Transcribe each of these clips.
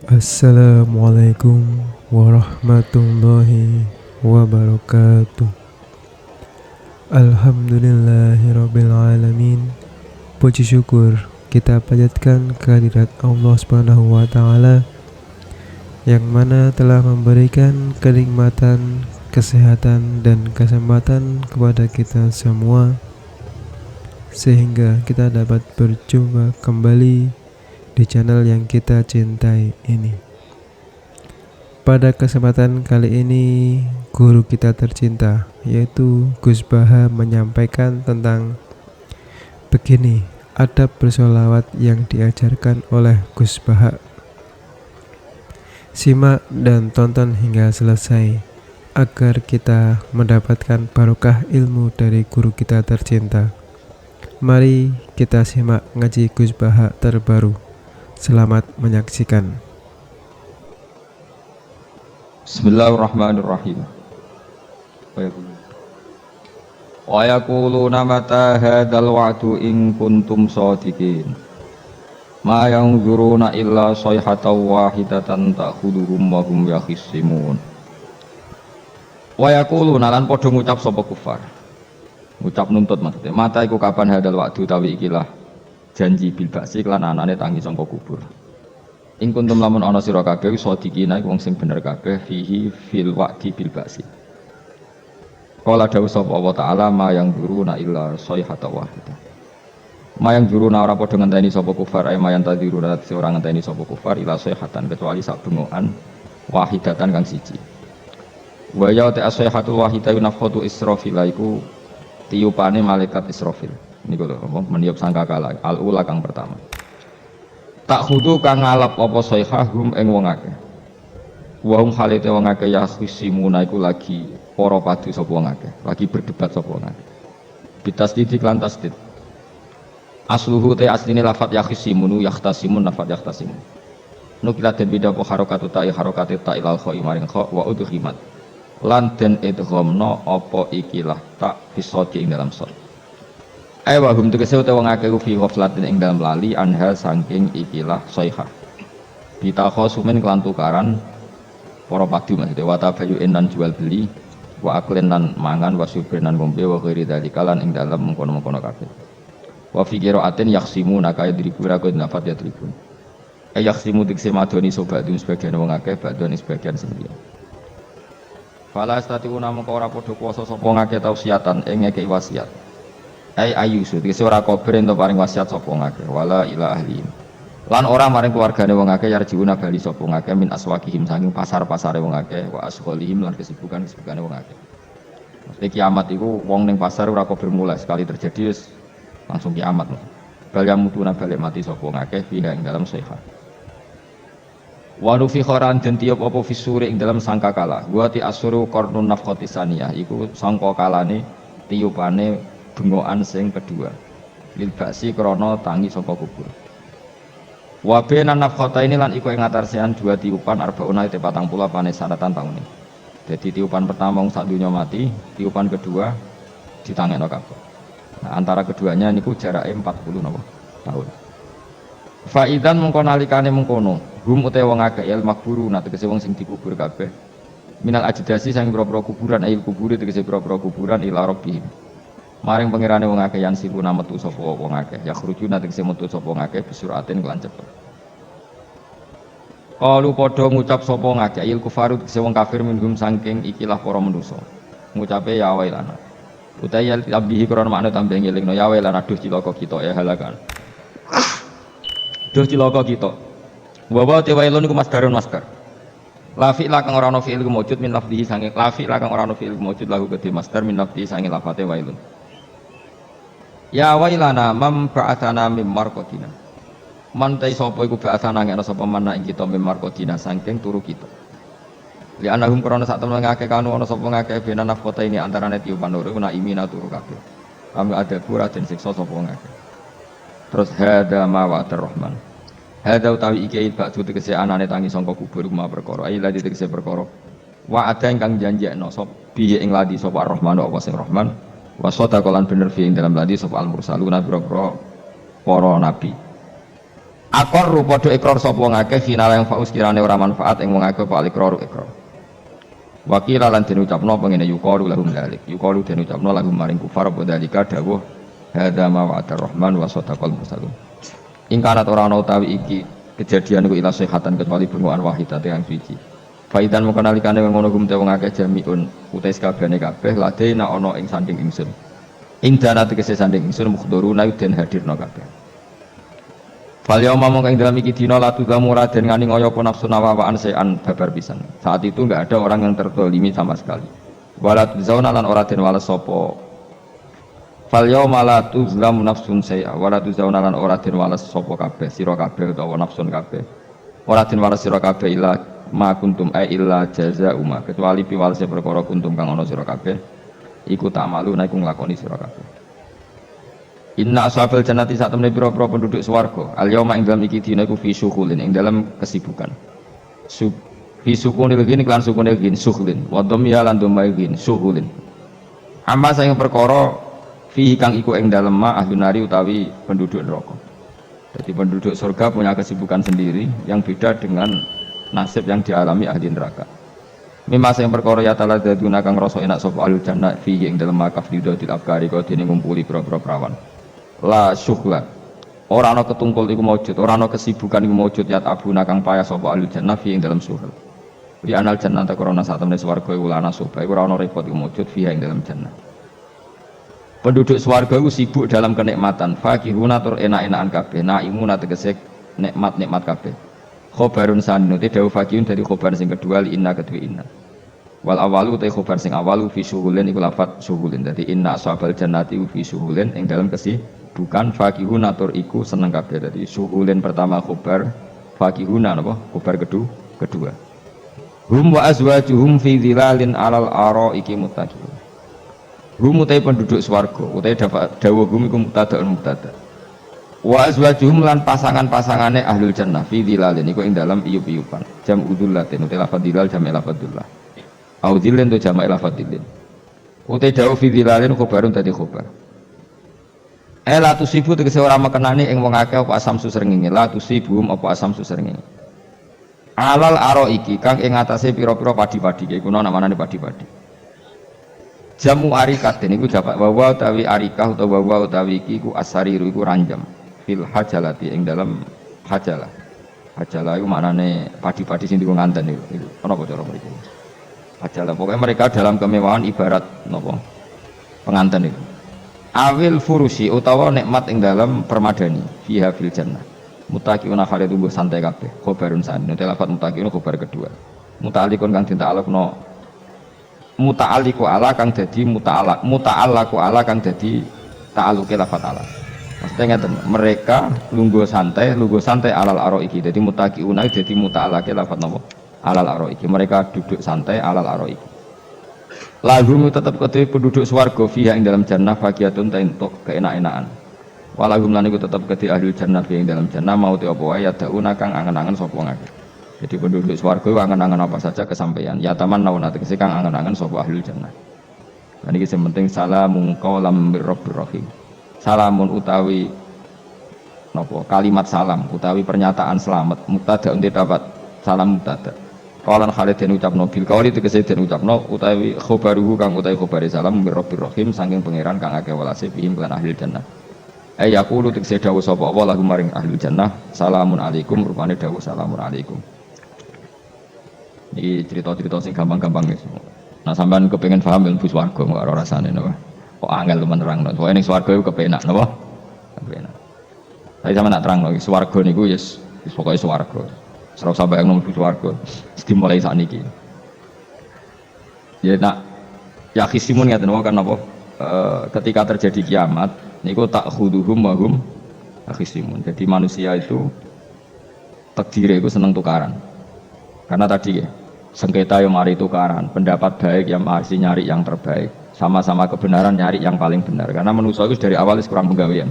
Assalamualaikum warahmatullahi wabarakatuh. Alhamdulillahirrabbilalamin. Puji syukur kita panjatkan kehadirat Allah Subhanahu wa Ta'ala yang mana telah memberikan kenikmatan, kesehatan, dan kesempatan kepada kita semua, sehingga kita dapat berjumpa kembali di channel yang kita cintai ini. Pada kesempatan kali ini, guru kita tercinta yaitu Gus Baha menyampaikan tentang begini adab bersolawat yang diajarkan oleh Gus Baha. Simak dan tonton hingga selesai agar kita mendapatkan barokah ilmu dari guru kita tercinta. Mari kita simak ngaji Gus Baha terbaru. Selamat menyaksikan. Bismillahirrahmanirrahim. Wa yaquluna mata hadzal wa'du in kuntum shadiqin. Ma yanzuruna illa sayhatan wahidatan ta'khudhuhum wa hum yakhisimun. Wa yaquluna lan padha ngucap sapa kufar. Ngucap nuntut maksudnya. Mata iku kapan hadzal wa'du tawi ikilah janji bil baksi lan anane tangi sangka kubur. Ing kuntum lamun ana sira kabeh shadiqina iku wong sing bener kabeh fihi fil wa'di bil baksi. Qala dawu sapa Allah taala ma yang duruna illa sayhata wahidah. Ma yang duruna ora padha ngenteni sapa kufar ay ma yang tadiruna ora ngenteni sapa kufar illa sayhatan kecuali sak bengokan wahidatan kang siji. Wa ya ta sayhatul wahidah nafkhatu Israfil iku tiupane malaikat Israfil. Niku lho meniup sangkakala al-ula kang pertama. Tak khudu kang ngalap apa sayhahum ing wong akeh. Wa hum halite wong akeh yahsimuna iku lagi para padu sapa wong akeh, lagi berdebat sapa wong akeh. Bitasdid lan tasdid. Asluhu te asline lafat yahsimunu yahtasimun lafat yahtasimun. Nukilat den bida apa harakatu ta'i harakate ta ilal kha maring kha wa udhimat. Lan den idghamna apa ikilah tak fisati ing dalam shad. Wa hum tegese utawa wong akeh fi ghaflatin ing dalam lali anha saking ikilah sayhah. Bitakhasumin kelan tukaran para padu maksudnya wa tabayu'in lan jual beli wa aklen lan mangan wa subrenan ngombe wa ghairi dzalika lan ing dalam mengkono-mengkono kabeh. Wa fi qira'atin yakhsimuna ka yadribu ra kun nafat yadribun. Yakhsimu tegese madoni sobatun sebagian wong akeh badoni sebagian sendiri. Fala astatiuna mengko ora padha kuwasa sapa ngakeh tausiatan ing ngekeki wasiat. Ayu tegese ora kober ento paring wasiat sapa ngakeh wala ila ahli. Lan ora maring keluargane wong akeh yarjiuna bali sapa ngakeh min aswaqihim saking pasar-pasare wong akeh wa asghalihim lan kesibukan-kesibukane wong akeh. Mesti kiamat iku wong ning pasar ora kober mulai sekali terjadi wis langsung kiamat. Bal yamutuna balik mati sapa ngakeh fiha ing dalam sayha. Wa nufi khoran den tiup apa fisuri ing dalam sangkakala. Wa ti asuru qarnun nafkhati saniyah iku sangkakalane tiupane bengokan sing kedua. Lil baksi krana tangi saka kubur. Wa bena nafkhata ini lan iku ing ngatarsian dua tiupan arbauna te 40 apane sanatan taune. Jadi tiupan pertama wong sak donya mati, tiupan kedua ditangekno kabeh. Nah, antara keduanya niku jarake 40 napa tahun. Faidan mengko nalikane mengkono, hum utawa wong akeh il makburuna tegese wong sing dikubur kabeh. Minal ajdasi sang pira-pira kuburan ayil kuburi tegese pira-pira kuburan ila rabbihim. Maring pangerane wong akeh yang siluna metu sapa wong akeh ya khrujuna tegese metu sapa wong akeh bisuratin kelan cepet. Qalu padha ngucap sapa ngakeh ayil kufaru tegese wong kafir minhum saking ikilah para manusa. Ngucape ya wailana. Utaya tabihi krana makna tambah ngelingno ya wailana duh cilaka kita ya halakan. Duh cilaka kita. Wa te wailun iku masdarun masdar. Lafi lakang ora ana fi'il mujud min lafdhihi saking lafi lakang ora ana fi'il mujud lahu gede masdar min lafdhihi saking lafate wailun. Ya wailana mam ba'atsana mim marqatina. Man ta sapa iku ba'atsana ngene sapa mana ing kita mim marqatina saking turu kita. Li anahum krana sak temen ngake kanu ana sapa ngake bena nafkota ini antarane tiupan loro na imina turu kabeh. Kami ada pura den siksa sapa ngake. Terus hada ma wa'atar rahman. Hada utawi iki ba'du tegese anane tangi sangka kubur ma perkara ayi ladi tegese perkara wa ada ingkang janjekno sapa biye ing ladi sapa Ar-Rahman apa sing Rahman wa sadaqalan bener fi ing dalam ladi sapa al-mursaluna biro para nabi Akor padha ikrar sapa wong akeh final yang faus kirane ora manfaat ing wong akeh pak ikrar ikrar. Wakil lan den ucapno pengene yuqalu lahum dzalik. Yuqalu den ucapno lahum maring kufar bodalika dawuh hadza ma wa'ada rahman wa sadaqal mursalun. Ing kanat ora ana utawi iki kejadian iku ila sehatan kecuali bengokan wahidat yang suci. Faidan mung nalikane ngono gum te wong akeh jamiun utais kabehane kabeh ladena ana ing sanding ingsun. Ing dana tegese sanding ingsun mukhduruna den hadirna kabeh. Fal yauma mongko ing dalam iki dina la tuzamu raden ngani ngoyo apa nafsu nawaan sean babar pisan. Saat itu enggak ada orang yang tertolimi sama sekali. Wala tuzauna lan ora den wales sapa. Fal yauma la tuzlamu nafsun se'a wala tuzauna lan ora den wales sapa kabeh sira kabeh utawa nafsun kabeh. Ora den wales sira kabeh illa ma kuntum illa jazaa'uma kecuali piwalese perkara kuntum kang ana sira kabeh iku tak malu nek nglakoni sira kabeh. Inna ashabil jannati sak temene pira-pira penduduk swarga al yauma ing dalem iki dina iku fi syughulin ing dalem kesibukan. Fi sukunil gini lan sukunil gini syughlin wa dhamya lan dhamma gini syughulin. Amma sing perkara fi kang iku ing dalem ma ahli nari utawi penduduk neraka. Jadi penduduk surga punya kesibukan sendiri yang beda dengan nasib yang dialami ahli neraka. Mimasa yang perkara ya ta'ala daduna kang rasa enak sapa ahli jannah fihi ing dalem makaf lidatil abkari kok dene ngumpuli pira-pira prawan. La syughla. Ora ana ketungkul iku maujud, ora ana kesibukan iku maujud ya abuna kang payah sapa ahli jannah fihi ing dalem syughul. Li anal jannah ta korona sak temene swarga iku lana soba iku ora ana repot iku maujud fihi ing dalem jannah. Penduduk swarga iku sibuk dalam kenikmatan, fakihuna tur enak-enakan kabeh, naimuna tegese nikmat-nikmat kabeh. Khobarun sanun te dawu fakihun dari khobar sing kedua li inna kedua inna. Wal awalu te khobar sing awalu fi syughulin iku lafat syughulin. Dadi inna ashabal jannati fi syughulin ing dalam kesibukan fakihuna tur iku seneng kabeh. Dadi syughulin pertama khobar, fakihuna napa? Khobar kedua. Hum wa azwajuhum fi dhilalin alal araiki muttaqin. Hum utai penduduk swarga, utai dawuh hum iku mubtada'un mubtada'. Wa azwajuhum lan pasangan-pasangane ahlul jannah fi dhilalin iku ing dalam iyup-iyupan. Jam udullatin utai lafadz dhilal jam lafadzullah. Au dhilin tu jam lafadzilin. Utai dawuh fi dhilalin khobarun dadi khobar. La tusibu tegese ora mekenani ing wong akeh apa asam susrengenge, la tusibuhum apa asam susrengenge. Alal araiki kang ing atase pira-pira padi-padi iku namane padi-padi. Jamu arikatin iku japak wawa utawi arikah utawa wawa utawi iki iku asariru iku ranjam fil hajalati ing dalam hajalah. Hajalah iku maknane padi-padi sing dienggo nganten iku. Ana apa cara mriki? Hajalah pokoknya mereka dalam kemewahan ibarat napa? Penganten itu. Awil furusi utawa nikmat ing dalam permadani fiha fil jannah. Mutaqiuna khalidu santai kabeh. Khobarun san. Nek lafat mutaqiuna khobar kedua. Muta'alliqun kang dita'alluqno muta'alliqu ala kang dadi muta'allaku ala kang dadi ta'alluqe lafat ala. Maksudnya ngeten, mereka lungguh santai alal araiki. Jadi mutaqiuna dadi muta'allaqe lafat napa? Alal araiki. Mereka duduk santai alal araiki. Lahum tetap kedue penduduk swarga fiha ing dalam jannah faqiatun ta entuk keenak-enakan. Walahum lan iku tetap kedue ahli jannah fiha ing dalam jannah mau te apa wae ya dauna kang angen-angen sapa ngake. Jadi penduduk swarga angen-angen apa saja kesampaian. Ya taman nauna tegese kang angen-angen sapa ahlul jannah. Lan iki sing penting salamun qaulam mir rabbir rahim. Salamun utawi napa kalimat salam utawi pernyataan selamat mubtada unti dapat salam mubtada. Qalan Khalid den ucapno bil qauli tegese den ucapno utawi khobaruhu kang utawi khobare salam mir rabbir rahim saking pangeran kang akeh welase bihim lan ahlul jannah. Ayaqulu tegese dawuh sapa Allah lahum maring ahlul jannah salamun alaikum rupane dawuh salamun alaikum. Ini cerita-cerita sing gampang-gampang guys. Nah sampean kepengen paham ilmu swarga kok ora rasane napa. Kok angel menerangno. Pokoke ning swarga iku kepenak napa? Kepenak. Tapi sampean nak terangno swarga niku wis pokoke swarga. Ora usah bayang nang swarga. Dimulai sakniki. Ya nak ya khisimun ngaten kan napa? Ketika terjadi kiamat niku tak khuduhum wa hum khisimun. Jadi manusia itu takdir itu seneng tukaran. Karena tadi ya, sengketa yang mari tukaran, pendapat baik yang masih nyari yang terbaik, sama-sama kebenaran nyari yang paling benar. Karena manusia itu dari awal kurang penggawean.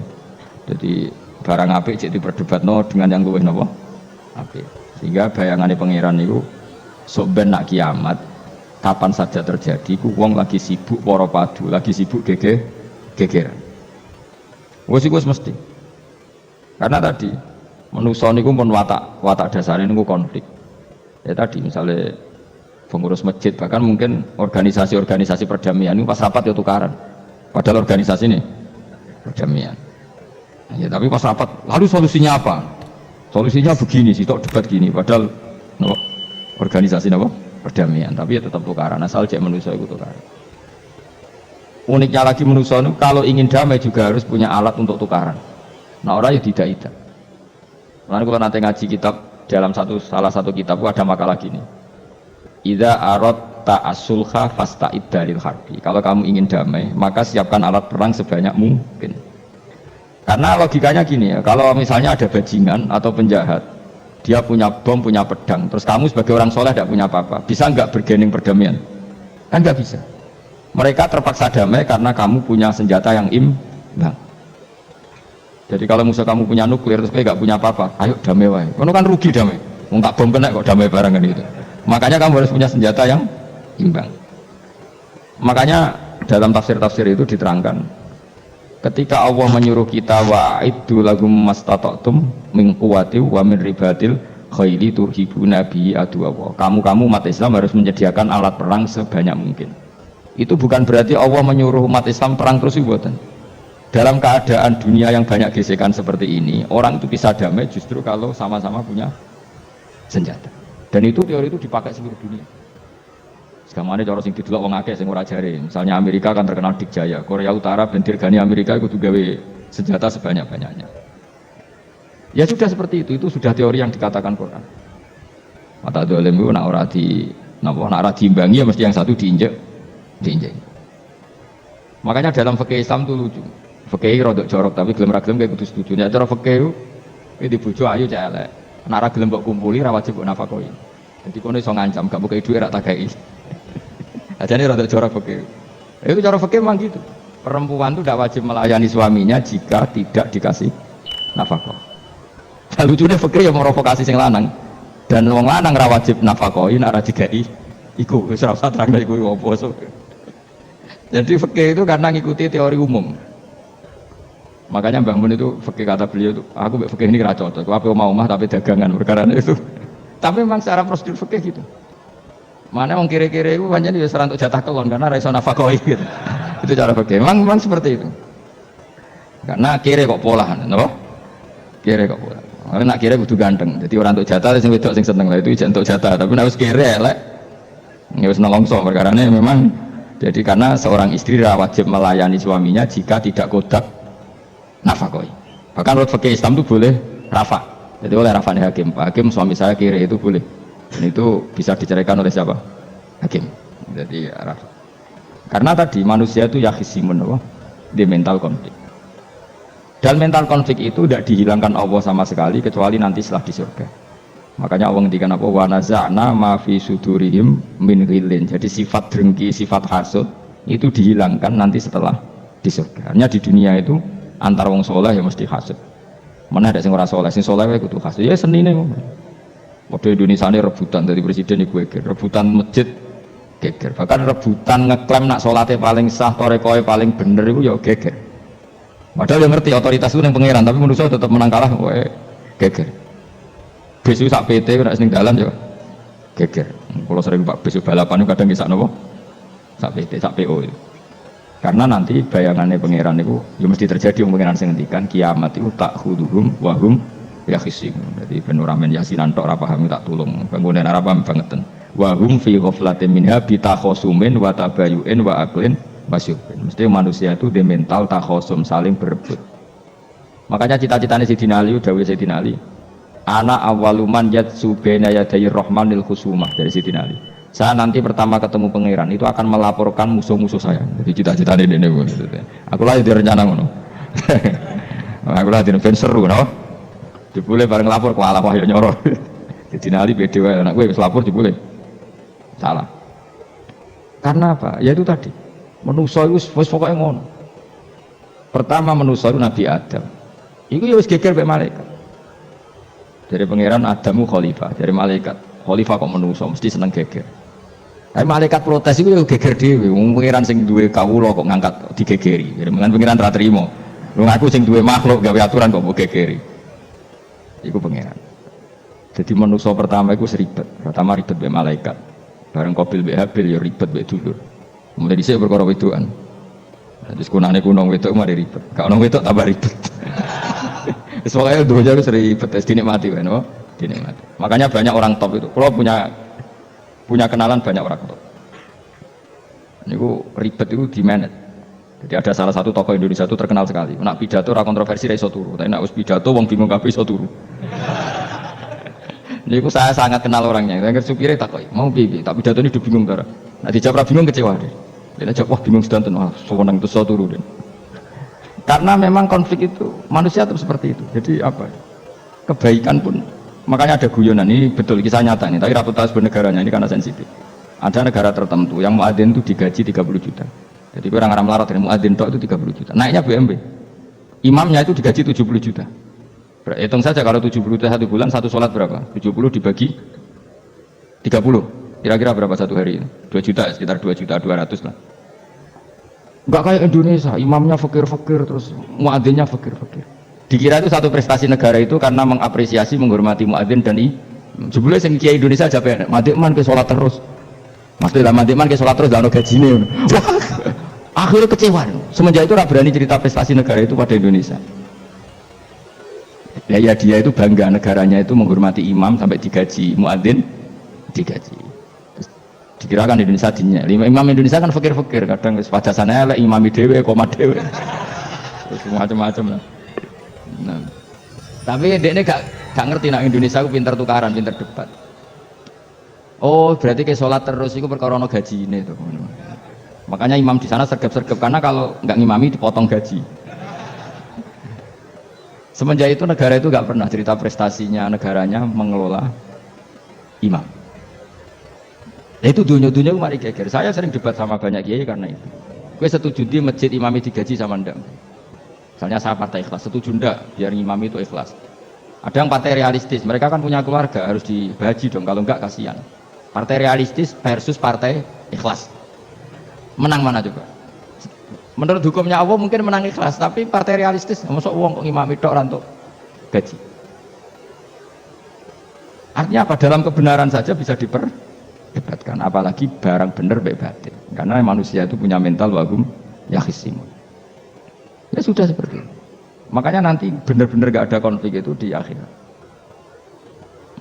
Jadi barang apik cek diperdebat dengan yang luwih napa? Apik. Sehingga bayangannya pangeran itu sok ben nak kiamat kapan saja terjadi, ku wong lagi sibuk para padu, lagi sibuk gegeran. Wes mesti. Karena tadi Manusa niku pun watak dasarnya niku konflik. Ya tadi misalnya pengurus masjid, bahkan mungkin organisasi-organisasi perdamaian ini pas rapat ya tukaran. Padahal organisasi ini perdamaian. Ya tapi pas rapat, lalu solusinya apa? Solusinya begini sih, tok debat gini. Padahal no, organisasi apa? Perdamaian. Tapi ya tetap tukaran. Asal cek manusia itu tukaran. Uniknya lagi manusia itu kalau ingin damai juga harus punya alat untuk tukaran. Nah orang ya tidak. Lalu kalau nanti ngaji kitab dalam salah satu kitab ada makalah gini. Idza aradta as-sulha fasta'id dalil harbi. Kalau kamu ingin damai, maka siapkan alat perang sebanyak mungkin. Karena logikanya gini ya, kalau misalnya ada bajingan atau penjahat, dia punya bom, punya pedang, terus kamu sebagai orang soleh tidak punya apa-apa, bisa nggak bergening perdamaian? Kan nggak bisa. Mereka terpaksa damai karena kamu punya senjata yang imbang. Jadi kalau musuh kamu punya nuklir terus kayak nggak punya apa-apa, ayo damai wae. Kamu kan rugi damai. Nggak bom kena kok damai barang kan itu. Makanya kamu harus punya senjata yang imbang. Makanya dalam tafsir-tafsir itu diterangkan, ketika Allah menyuruh kita wa'iddu lahum mastata'tum min quwwati wa min ribatil khaili turhibuna bihi aduwwa. Kamu umat Islam harus menyediakan alat perang sebanyak mungkin. Itu bukan berarti Allah menyuruh umat Islam perang terus buatan. Dalam keadaan dunia yang banyak gesekan seperti ini, orang itu bisa damai justru kalau sama-sama punya senjata. Dan itu teori itu dipakai seluruh dunia. Sekarang ada cara sing didelok wong akeh sing ora jare. Misalnya Amerika kan terkenal dikjaya, Korea Utara ben dirgani Amerika itu gawe senjata sebanyak-banyaknya. Ya sudah seperti itu sudah teori yang dikatakan Quran. Mata dolim itu nak ora diimbangi ya mesti yang satu diinjek. Makanya dalam fikih Islam itu lucu. Fikih rodok jorok tapi gelem ra gelem kayak kudu setuju. Nek cara fikih itu bojo ayu cek elek. Nek ra gelem mbok kumpuli ra wajib mbok nafakoi. Jadi kono iso ngancam gak mbok dhuwit ra takai. Ajane rodok jorok fikih. Itu cara fikih memang gitu. Perempuan itu tidak wajib melayani suaminya jika tidak dikasih nafkah. Nah, lucunya fikih yang merovokasi sing lanang. Dan wong lanang ra wajib nafkah nek ra digawe iku wis ora usah terang iku opo. Jadi fikih itu karena ngikuti teori umum. Makanya Mbah Mun itu fikih kata beliau itu, aku fikih ini ra cocok. Aku mau omah tapi dagangan perkara itu. Tapi memang secara prosedur fikih gitu. Mana wong kire-kire itu pancen wis ora untuk jatah kelon karena ra iso nafkah gitu. Itu cara fikih. Memang seperti itu. Karena kire kok pola, napa? Kire kok pola. Karena nak kire kudu ganteng. Jadi orang untuk jatah sing wedok sing seneng lah itu untuk jatah. Tapi nek wis kire elek ya wis nelongso perkarane memang. Jadi karena seorang istri wajib melayani suaminya jika tidak kodak nafkah. Bahkan menurut fikih Islam itu boleh rafa. Jadi oleh rafa hakim. Pak Hakim suami saya kiri itu boleh. Dan itu bisa diceraikan oleh siapa? Hakim. Jadi rafa. Karena tadi manusia itu yakhisimun di mental konflik. Dan mental konflik itu tidak dihilangkan Allah sama sekali kecuali nanti setelah di surga. Makanya Allah ngendikan apa? Wa naza'na ma fi sudurihim min ghillin. Jadi sifat dengki, sifat hasud itu dihilangkan nanti setelah di surga. Hanya di dunia itu antar wong soleh ya mesti hasud. Mana ada sing ora soleh, sing soleh wae kudu hasud. Ya senine ngono. Model Indonesia ini rebutan dari presiden iku geger, rebutan masjid geger. Bahkan rebutan ngeklaim nak salate paling sah, torekoe paling bener iku ya geger. Padahal yang ngerti otoritas itu yang pangeran, tapi manusia tetap menang kalah wae geger. Besok sak PT nek ning dalan ya geger. Kalau sering Pak besok balapan kadang kisah napa? Sak PT, sak PO itu. Karena nanti bayangannya pangeran itu ya mesti terjadi yang pangeran sing ngendikan kiamat itu tak khuduhum wahum yakhisim. Jadi penuramen yasinan tok ora paham tak tulung. Bangunan ora paham bangeten. Wahum fi ghaflatin minha bi takhosumin wa tabayu'in wa aqlin masyubin. Mesti manusia itu di mental takhosum saling berebut. Makanya cita-citanya Sayyidina Ali dawuh Sayyidina Ali. Ana awaluman yatsu baina yadayi rahmanil khusumah dari Sayyidina Ali. Saya nanti pertama ketemu pangeran itu akan melaporkan musuh-musuh saya. Jadi cita-citanya ini aku lah di rencana ngono. Aku lah di ben seru no. Dibule bareng lapor ku ala wahyo nyoro. Jadi nali beda wae anak gue wis lapor dibule. Salah. Karena apa? Ya itu tadi. Manusa iku wis pokoke ngono. Pertama manusa itu Nabi Adam. Iku ya wis geger mek malaikat. Dari pangeran Adamu khalifah, dari malaikat. Khalifah kok manusa mesti seneng geger. Tapi malaikat protes itu ya geger dhewe. Wong pangeran sing duwe kawula kok ngangkat digegeri. Jadi mengan pangeran ra trimo. Wong aku sing duwe makhluk gawe aturan kok mbok gegeri. Iku pangeran. Jadi manusia pertama itu seribet. Pertama ribet be malaikat. Bareng Qabil be Habil ya ribet be dulur. Mulai dhisik perkara wedokan. Terus kunane kunong wedok mari ribet. Gak ono wedok tambah ribet. Wis pokoke donya wis ribet wis dinikmati wae no. Dinikmati. Makanya banyak orang top itu. Kalau punya kenalan banyak orang top. Niku ribet itu di manage. Jadi ada salah satu tokoh Indonesia itu terkenal sekali. Nak pidato ora kontroversi ra iso turu. Tapi nak wis pidato wong bingung kabeh iso turu. Niku saya sangat kenal orangnya. Saya supire takoki, "Mau piye? Tak pidato ini bingung ta." Nah dijawab bingung kecewa deh. Dia jawab, "Wah bingung sedanten, wah seneng itu iso turu deh." Karena memang konflik itu manusia terus seperti itu. Jadi apa? Kebaikan pun makanya ada guyonan ini betul kisah nyata nih. Tapi ratu tahu negaranya ini karena sensitif. Ada negara tertentu yang muadzin itu digaji 30 juta. Jadi orang melarat dari muadzin tok itu 30 juta. Naiknya BMB. Imamnya itu digaji 70 juta. Hitung saja kalau 70 juta satu bulan satu sholat berapa? 70 dibagi 30. Kira-kira berapa satu hari ini? 2 juta, sekitar 2 juta 200 lah. Enggak kayak Indonesia, imamnya fakir-fakir terus muadzinnya fakir-fakir. Dikira itu satu prestasi negara itu karena mengapresiasi, menghormati muadzin dan jebule sing kiai Indonesia aja pengen, "Madikman ke sholat terus." Maksudnya Madikman ke sholat terus dan ono gajine. Akhirnya kecewa. Semenjak itu ora berani cerita prestasi negara itu pada Indonesia. Ya dia itu bangga negaranya itu menghormati imam sampai digaji, muadzin digaji. Dikirakan Indonesia dinya. Imam Indonesia kan fakir-fakir, kadang padasane elek imami dhewe, koma dhewe. Terus macam-macam lah. Nah. Tapi dekne gak ngerti nak Indonesia ku pinter tukaran, pinter debat. Oh, berarti ke sholat terus itu perkara ono gajine to. Makanya imam di sana sergap-sergap karena kalau nggak ngimami dipotong gaji. Semenjak itu negara itu nggak pernah cerita prestasinya negaranya mengelola imam. Itu dunia-dunia mari geger. Saya sering debat sama banyak kiai karena itu. Gue setuju di masjid imami digaji sama ndak. Misalnya saya partai ikhlas, setuju ndak biar imami itu ikhlas. Ada yang partai realistis, mereka kan punya keluarga harus dibaji dong, kalau enggak kasihan. Partai realistis versus partai ikhlas. Menang mana coba? Menurut hukumnya Allah mungkin menang ikhlas, tapi partai realistis, masuk uang kok imami tok ora entuk gaji. Artinya apa? Dalam kebenaran saja bisa diperdebatkan, apalagi barang bener baik batin. Karena manusia itu punya mental wahum yakhisimun. Ya sudah seperti itu. Makanya nanti benar-benar gak ada konflik itu di akhirat.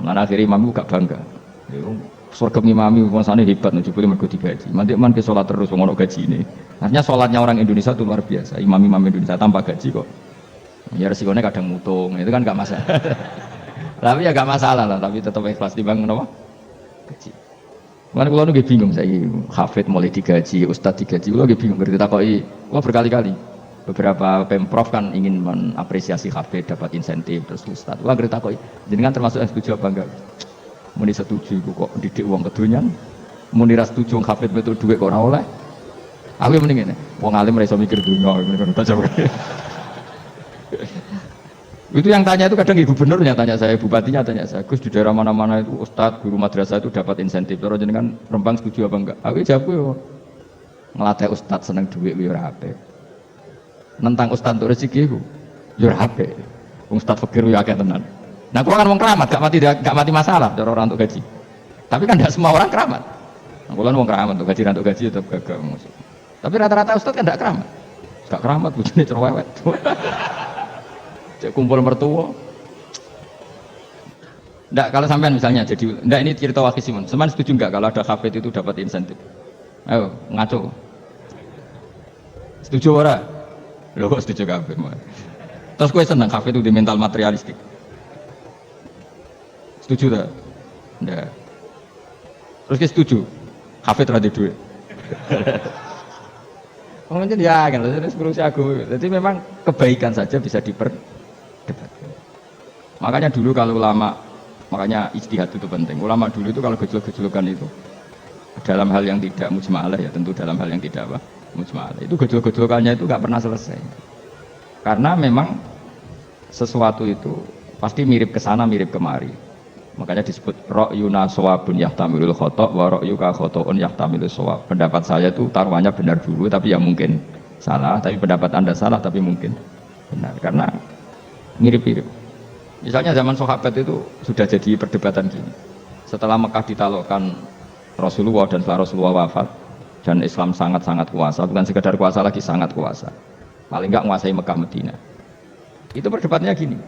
Mana akhirnya imam gak bangga. Surga imami maksudnya hebat, jebule mergo digaji. Mantik ke sholat terus ngono gaji ini. Artinya sholatnya orang Indonesia itu luar biasa. Imam-imam Indonesia tanpa gaji kok. Ya resikonya kadang mutung, itu kan gak masalah. Tapi ya gak masalah lah, tapi tetap ikhlas timbang apa? Gaji. Mana kalau nggak bingung saya, hafid mulai digaji, ustadz digaji, kalau nggak bingung ngerti takoki. Wah berkali-kali. Beberapa pemprov kan ingin mengapresiasi hafid dapat insentif terus ustadz. Wah ngerti takoki. Jadi kan termasuk yang setuju apa enggak? Muni setuju kok didik uang kedonyan. Muni ra setuju hafid betul duit kok ora oleh. Aku mending ngene. Wong alim ra iso mikir dunya ngene kan jawab. Itu yang tanya itu kadang ibu gubernurnya tanya saya, bupatinya tanya saya, Gus di daerah mana-mana itu ustadz, guru madrasah itu dapat insentif. Terus jenengan Rembang setuju apa enggak? Aku jawab yo ngelatih ustadz seneng duit yo ora apik. Nentang ustadz untuk rezeki ku yo ora apik. Wong ustadz fakir yo akeh tenan. Nah, gua kan wong keramat, gak mati masalah cara orang untuk gaji. Tapi kan tidak semua orang keramat. Nah, gua kan wong keramat untuk gaji tetap gagak maksud. Tapi rata-rata ustadz kan tidak keramat. Gak keramat bojone cerewet. Cek kumpul mertua. Nggak, kalau sampean misalnya jadi, nggak ini cerita wakisimun. Seman setuju nggak kalau ada hafid itu dapat insentif? Ayo ngaco. Setuju ora? Lo kok setuju kabeh? Terus gue seneng hafid itu di mental materialistik. Setuju tak? Nggak. Terus gue setuju. Hafid rada duit. Mungkin ya kan, terus berusaha aku. Jadi memang kebaikan saja bisa diperdebatkan. Makanya dulu kalau ulama, makanya ijtihad itu penting. Ulama dulu itu kalau gejolak-gejolokan itu dalam hal yang tidak mujma'alah ya, tentu dalam hal yang tidak apa mujma'alah. Itu gejolak-gejolokannya itu nggak pernah selesai. Karena memang sesuatu itu pasti mirip ke sana, mirip kemari. Makanya disebut ra'yuna shawabun yahtamilul khata' wa ra'yuka khata'un yahtamilus shawab. Pendapat saya itu taruhannya benar dulu tapi ya mungkin salah, tapi pendapat Anda salah tapi mungkin benar karena mirip-mirip. Misalnya zaman sahabat itu sudah jadi perdebatan gini. Setelah Mekah ditaklukkan Rasulullah dan setelah Rasulullah wafat dan Islam sangat-sangat kuasa, bukan sekedar kuasa lagi, sangat kuasa. Paling enggak menguasai Mekah Medina. Itu perdebatannya gini.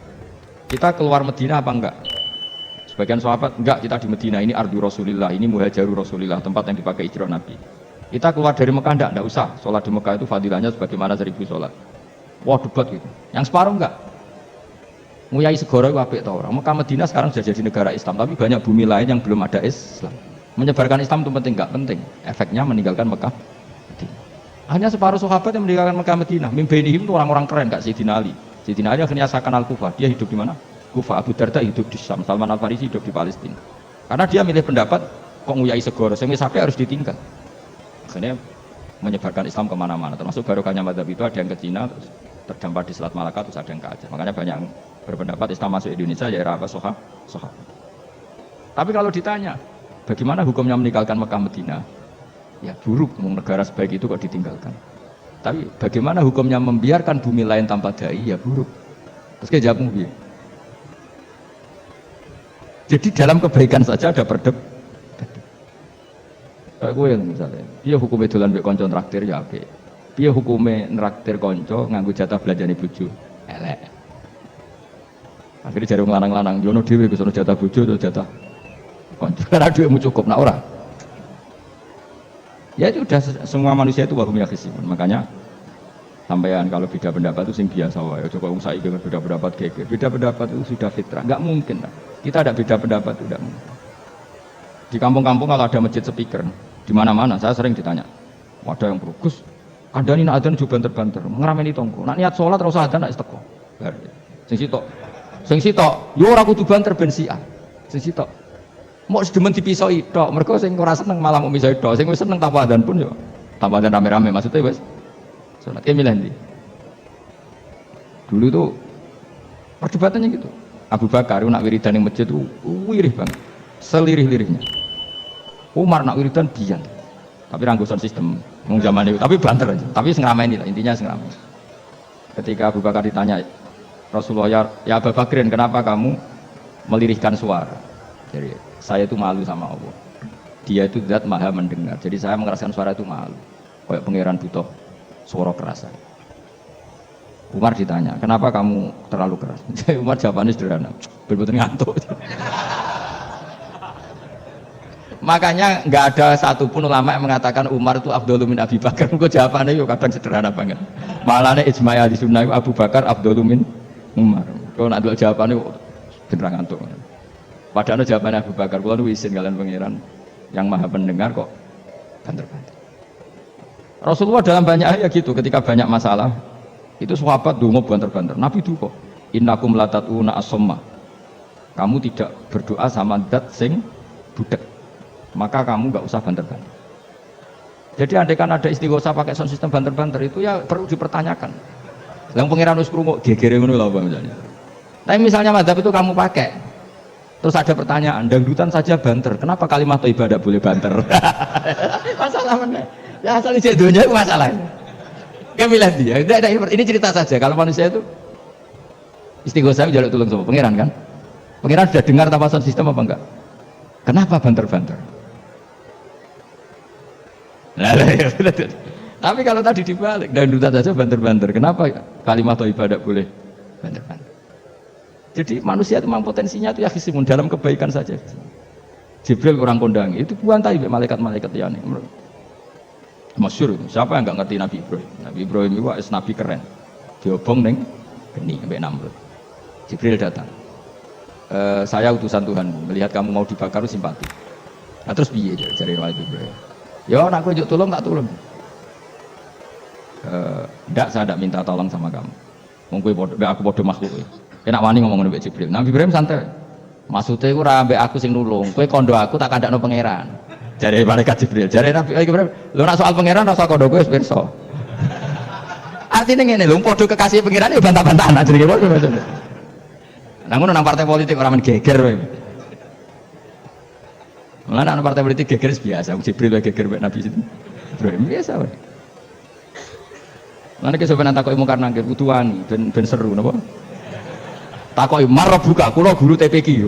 Kita keluar Medina apa enggak? Sebagian sahabat enggak, kita di Medina, ini ardu Rasulillah, ini muhajaru Rasulillah, tempat yang dipakai hijrah Nabi. Kita keluar dari Mekah enggak usah. Sholat di Mekah itu fadilahnya sebagaimana 1000 sholat. Wah, debat gitu. Yang separuh enggak. Nguyai segoro itu apik tau orang. Mekah Medina sekarang sudah jadi negara Islam, tapi banyak bumi lain yang belum ada Islam. Menyebarkan Islam itu penting enggak? Penting. Efeknya meninggalkan Mekah Medina. Hanya separuh sahabat yang meninggalkan Mekah Medina. Mimbenihim itu orang-orang keren, Kak Sayyidina Ali. Sayyidina Ali akhirnya Sakan Al-Kufah. Dia hidup di mana? Kufah. Abu Darda hidup di Syam. Salman Al-Farisi hidup di Palestina. Karena dia milih pendapat kok nguyai segoro, sehingga sampai harus ditinggal. Akhirnya menyebarkan Islam kemana-mana. Termasuk barokahnya madzhab itu ada yang ke Cina, terus terdampar di Selat Malaka, terus ada yang ke Aceh. Makanya banyak yang berpendapat Islam masuk Indonesia ya era apa soha. Tapi kalau ditanya, bagaimana hukumnya meninggalkan Mekah Medina? Ya buruk, negara sebaik itu kok ditinggalkan. Tapi bagaimana hukumnya membiarkan bumi lain tanpa dai? Ya buruk. Terus kayak jawab piye? Jadi dalam kebaikan saja ada perdebatan. Kayak gue yang misalnya, dia hukumnya dolan mbek konco traktir ya apik. Dia hukumnya nraktir konco nganggo jatah belanjane bojo, elek. Akhirnya jare lanang-lanang jono dhewe wis ono jatah bojo atau jatah konco. Karena duitmu cukup nak ora. Ya itu udah semua manusia itu wahum yakhisimun. Makanya sampean kalau beda pendapat itu sing biasa wae. Coba wong saiki beda pendapat geger. Beda pendapat itu sudah fitrah. Enggak mungkin lah. Kita ada beda pendapat itu enggak mungkin. Di kampung-kampung kalau ada masjid speaker di mana-mana saya sering ditanya. Ada yang berugus, kandhani nak adzan juga banter-banter, ngerameni tonggo. Nak niat sholat ora usah adzan nak teko. Sing sitok, yo ora kudu banter ben siah. Sing sitok. Mau sedemen dipisoi tok, mergo sing ora seneng malah mau misoi tok. Sing wis seneng tanpa adzan pun yo tanpa adzan rame-rame maksudnya wis salat ke milih ndi. Dulu tuh perdebatannya gitu. Abu Bakar nak wiridan ning masjid tuh wirih banget. Selirih-lirihnya. Umar nak wiridan biyen. Tapi ranggo sound system wong zaman itu, tapi banter aja. Tapi ngrameni lah, intinya ngrameni. Ketika Abu Bakar ditanya Rasulullah, ya Abu Bakrin, kenapa kamu melirihkan suara? Jadi saya itu malu sama Allah. Dia itu zat maha mendengar. Jadi saya mengeraskan suara itu malu. Kayak pangeran butuh suara keras. Umar ditanya, kenapa kamu terlalu keras? Jadi Umar jawabannya sederhana, betul-betul ngantuk. Makanya nggak ada satupun ulama yang mengatakan Umar itu Abdullah min Abi Bakar. Kok jawabannya yo kadang sederhana banget. Malahnya ijma' ahli sunnah Abu Bakar Abdullah min Umar. Kalau nak dulu jawabannya beneran ngantuk. Padahal jawabannya Abu Bakar. Kalau nu izin kalian pangeran yang maha pendengar kok banter-banter. Rasulullah dalam banyak ayat gitu, ketika banyak masalah itu sahabat dungo banter-banter. Nabi itu kok innakum latatuna as-somma. Kamu tidak berdoa sama zat sing budek. Maka kamu nggak usah banter-banter. Jadi andaikan ada istighosah pakai sound system banter-banter itu ya perlu dipertanyakan. Yang pangeran wis krungu gegere ngono lho misalnya. Tapi misalnya madzhab itu kamu pakai, terus ada pertanyaan, dangdutan saja banter, kenapa kalimat thayyibah tidak boleh banter? Masalah mana? Ya asal isi dunia itu masalah. Kemilah dia. Ini cerita saja. Kalau manusia itu istighosah jaluk tulung sama pangeran kan? Pangeran sudah dengar tanpa sound system apa enggak? Kenapa banter-banter? Tapi kalau tadi dibalik dan duta saja banter-banter, kenapa kalimat thayyibah tidak boleh banter-banter? Jadi manusia itu memang potensinya itu ya khisimun dalam kebaikan saja. Jibril orang kondangi itu buantai malaikat-malaikat ya nih. Masyhur itu. Siapa yang nggak ngerti Nabi Ibrahim? Nabi Ibrahim itu nabi keren. Diobong neng geni sampai Namrud. Jibril datang. Saya utusan Tuhan, melihat kamu mau dibakar simpati. Nah terus piye jare Nabi Ibrahim? Ya nak kowe tolong tak tolong. Enggak, saya tidak minta tolong sama kamu. Wong kowe aku padha makhluk. Enak wani ngomong mbek Jibril. Nabi Ibrahim santai. Maksudnya iku ora mbek aku sing nulung. Kowe kondo aku tak kandakno pangeran. Jare malaikat Jibril. Jare Nabi Ibrahim, lho nek soal pangeran ora usah kondo kowe wis pirsa. Artinya ngene lho, padha kekasih pangeran ya bantah-bantahan aja jenenge kowe. Nah ngono nang partai politik ora men geger kowe. Lah nang partai politik geger biasa. Jibril wae geger mbek Nabi Ibrahim biasa wae. Lan iki sampeyan takoki mungkar nangkir kudu wani ben seru napa? Takoki marabuka kula guru TPQ.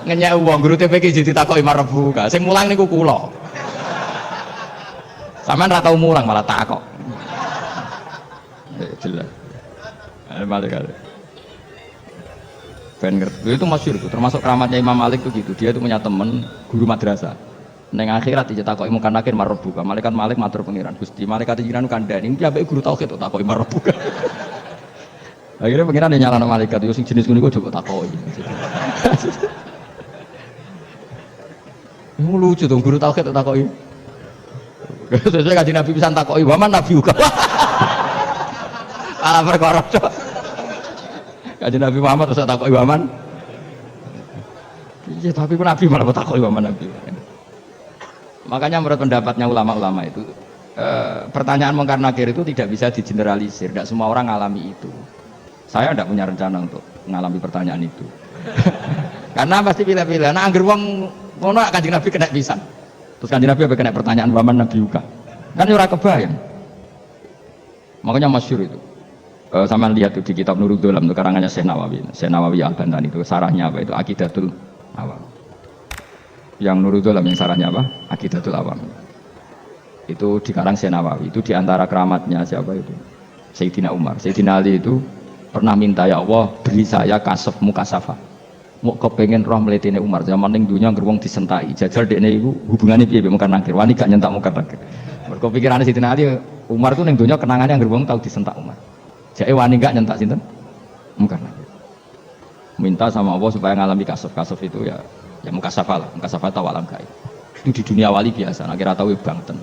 Ngenyek wong guru TPQ jadi takoki marabuka. Sing mulang niku kula. Sampeyan ra tau mulang malah takok. Jelas. Malik kali. Ben ngerti. Itu masyhur itu, termasuk keramatnya Imam Malik itu gitu. Dia itu punya teman guru madrasah. Neng akhirat dicetakoki mungkin nakir marabuka. Malaikat Malik matur pengiran Gusti. Malaikat jiran kandhani iki ambek guru tauhid takoki marabuka. Akhirnya pengiran nyalano malaikat yo sing jenis ngono iku coba takoki. Lucu dong guru tauhid takoki. Sesuai Kanjeng Nabi pisan takoki, "Waman Nabi uga?" Ala perkara tok. Kanjeng Nabi Muhammad terus takoki waman. Iya, tapi pun Nabi malah takoki waman Nabi. Makanya menurut pendapatnya ulama-ulama itu pertanyaan mungkar nakir itu tidak bisa digeneralisir, tidak semua orang ngalami itu. Saya tidak punya rencana untuk mengalami pertanyaan itu. Karena pasti pilih-pilih. Nah, angger wong ngono Kanjeng Nabi kena pisan. Terus Kanjeng Nabi apa kena pertanyaan waman Nabi uga. Kan ora kebayang. Makanya masyhur itu. Sama lihat tuh di kitab Nurul Dolam itu karangannya Syekh Nawawi Al-Bantani itu sarahnya apa itu Aqidatul Awam. Yang Nurul Dolam yang sarahnya apa? Aqidatul Awam. Itu dikarang Syekh Nawawi. Itu diantara keramatnya siapa itu? Sayyidina Umar. Sayyidina Ali itu pernah minta, ya Allah beri saya kasaf mukasafah. Mau kepengen roh meletine Umar zaman ning dunya ngeruang disentai. Jajal dekne iku hubungane piye mbek mungkar nakir. Wani gak nyentak mungkar nakir. Mergo pikirane Sayyidina Ali Umar itu ning dunya kenangannya ngeruang tau disentak Umar. Jadi wani enggak nyentak sinten? Mungkar nakir. Minta sama Allah supaya ngalami kasaf itu ya mukasafah lah, mukasafah tahu alam gaib. Itu di dunia wali biasa, akhirnya tahu bangten.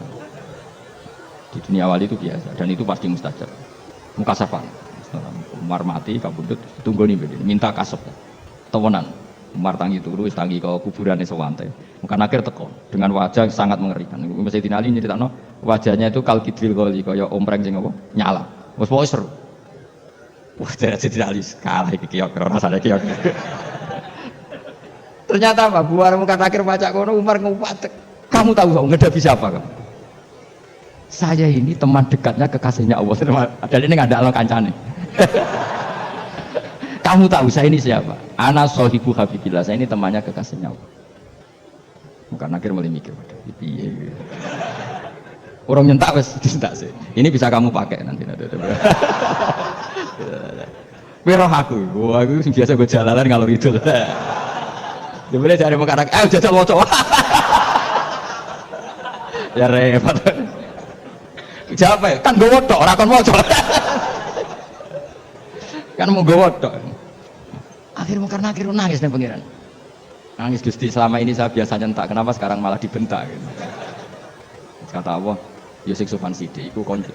Di dunia wali itu biasa dan itu pasti mustajab. Mukasafah. Umar mati kabudut tunggu nih minta kasaf. Tawanan. Umar tangi turu tangi ke kuburannya sewante. Mungkar nakir teko dengan wajah yang sangat mengerikan. Sayyidina Ali nyeritakno wajahnya itu kalkidril goli kaya ompreng sing apa? Nyala. Wes pokoke seru. Wah, jadi alis kalah iki kiok karena sadar kiok. Ternyata apa? Buar mungkar nakir baca kono Umar ngupat. Kamu tahu ngedapi siapa kamu? Saya ini teman dekatnya kekasihnya Allah. Ada ini nggak ada alam kancane. Kamu tahu saya ini siapa? Ana sohibu habibillah. Saya ini temannya kekasihnya Allah. Mungkar nakir mulai mikir, piye? Orang nyentak wes disentak sih. Ini bisa kamu pakai nanti. Wiroh aku biasa gue jalanan ngalor itu. Dia boleh cari makanan. Jajal wocok. Ya repot. Siapa ya? Kan gue wocok, orang kan wocok. Kan mau gue wocok. Akhirnya karena akhirnya nangis nih pengiran. Nangis Gusti, selama ini saya biasa nyentak. Kenapa sekarang malah dibentak? Gitu. Kata Allah, Yusik Sufan Sidi, itu konjek.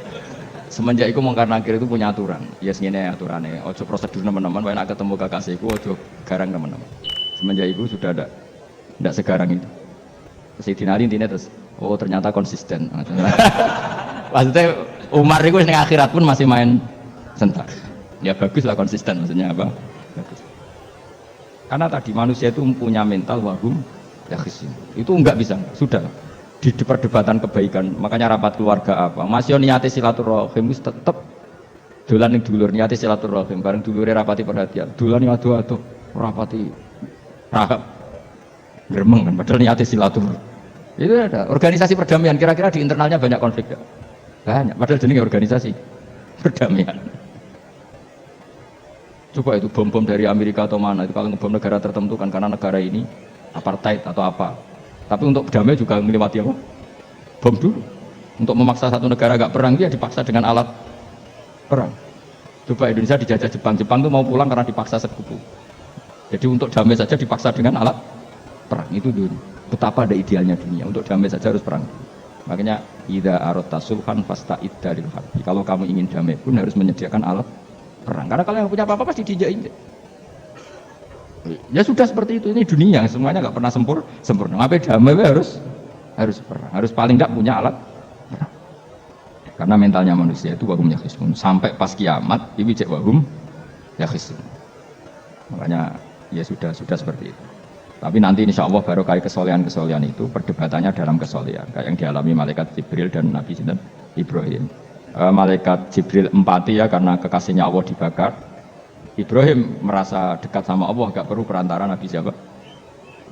Semenjak itu mungkar nakir itu punya aturan. Ya segini aturannya. Ojo prosedur teman-teman. Kalau nak ketemu kekasihku, ojo garang teman-teman. Semenjak itu sudah ada, tidak segarang itu. Sayyidina Ali intinya terus, oh ternyata konsisten. Maksudnya Umar itu di akhirat pun masih main sentak. Ya bagus lah konsisten, maksudnya apa? Bagus. Karena tadi manusia itu punya mental wahum ya khisin. Itu enggak bisa, sudah. Di perdebatan kebaikan, makanya rapat keluarga apa masih niati silaturahim tetap dolan ning dulur niati silaturahim bareng dulure rapati perhatian dolan ning adu-adu rapati rahab gremeng kan padahal niati silaturahim itu ada organisasi perdamaian kira-kira di internalnya banyak konflik ya? Banyak padahal jenenge organisasi perdamaian. Coba itu bom-bom dari Amerika atau mana itu kalau ngebom negara tertentu kan karena negara ini apartheid atau apa. Tapi untuk damai juga melewati apa? Bom dulu. Untuk memaksa satu negara agak perang dia dipaksa dengan alat perang. Coba Indonesia dijajah Jepang tuh mau pulang karena dipaksa sekutu. Jadi untuk damai saja dipaksa dengan alat perang itu dulu. Betapa ada idealnya dunia untuk damai saja harus perang. Makanya idza aradta sulhan fasta'id daril harbi. Kalau kamu ingin damai pun harus menyediakan alat perang. Karena kalau yang punya apa-apa pasti diinjak-injak. Ya sudah seperti itu, ini dunia semuanya nggak pernah sempurna. Sampai damai harus perang, harus paling nggak punya alat perang. Karena mentalnya manusia itu wahum yakhisun. Sampai pas kiamat ini cek wahum yakhisun. Makanya ya sudah seperti itu. Tapi nanti insya Allah baru kayak kesolehan itu perdebatannya dalam kesolehan kayak yang dialami malaikat Jibril dan Nabi Ibrahim. Malaikat Jibril empati ya karena kekasihnya Allah dibakar. Ibrahim merasa dekat sama Allah, gak perlu perantara Nabi siapa?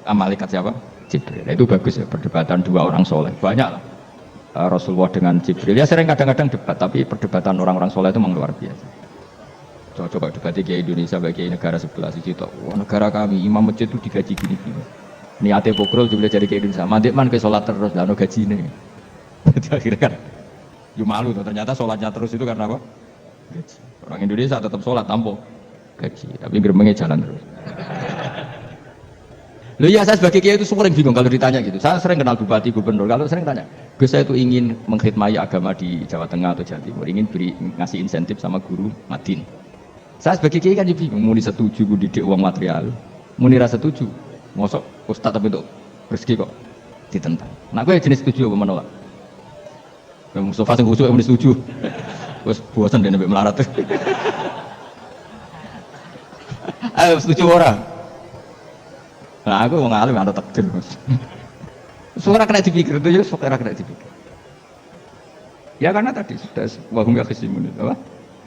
Malaikat siapa? Jibril. Itu bagus ya, perdebatan dua orang soleh. Banyak lah Rasulullah dengan Jibril. Ya sering kadang-kadang debat, tapi perdebatan orang-orang soleh itu memang luar biasa. Coba debat di Indonesia bagi negara sebelah sisi itu. Wah, negara kami imam masjid itu digaji gini-gini. Niatnya pokrol juga jadi ke Indonesia. Mandik man ke sholat terus, lalu gaji ini. Jadi akhirnya kan, ya malu tuh. Ternyata sholatnya terus itu karena apa? Gaji. Orang Indonesia tetap sholat tanpa gaji, tapi gerbangnya jalan terus. Loh ya, saya sebagai kiai itu sering bingung kalau ditanya gitu. Saya sering kenal bupati, gubernur, kalau sering tanya, Gus saya itu ingin mengkhidmati agama di Jawa Tengah atau Jawa Timur, ingin ngasih insentif sama guru Madin. Saya sebagai kiai kan bingung, muni setuju gue didik uang material, muni rasa setuju, mosok ustadz tapi untuk rezeki kok ditentang. Nah gue jenis setuju apa menolak? Mustafa sing khusyuk yang setuju, gue bosan deh nabi melarat. Ayo setuju orang. Nah aku mau ngalim ada takdir mas. Suara kena dipikir itu ya, suara kena dipikir. Ya karena tadi sudah wahum ya khisimun itu apa?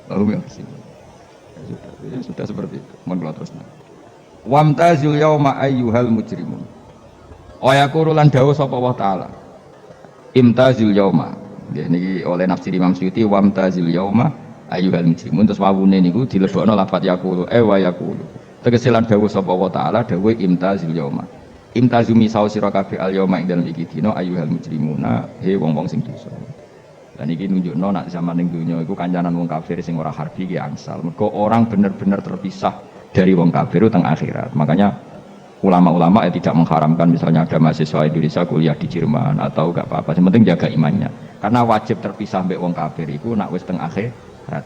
Wahum ya khisimun. Ya sudah seperti itu. Mohon terus. Wamtazil yauma ayyuhal mujrimun. Wa yaqulu lan dawuh sapa Allah taala. Imtazil yauma. Nggih niki oleh nafsir Imam Suyuti wamtazil yauma ayyuhal mujrimun. Terus wawune niku dilebokno lafaz yaqulu wa yaqulu. Tegesilan dawuh sapa wa ta'ala dawuh imtazil yauma. Imtazumi saus sira kabeh al yauma ing dalem iki dina ayyuhal mujrimuna he wong-wong sing dosa. Lan iki nunjukno nek zaman ning donya iku kancanan wong kafir sing ora harbi ki angsal. Mergo orang bener-bener terpisah dari wong kafir teng akhirat. Makanya ulama-ulama ya tidak mengharamkan misalnya ada mahasiswa Indonesia kuliah di Jerman atau enggak apa-apa. Yang penting jaga imannya. Karena wajib terpisah mbek wong kafir iku nek wis teng akhir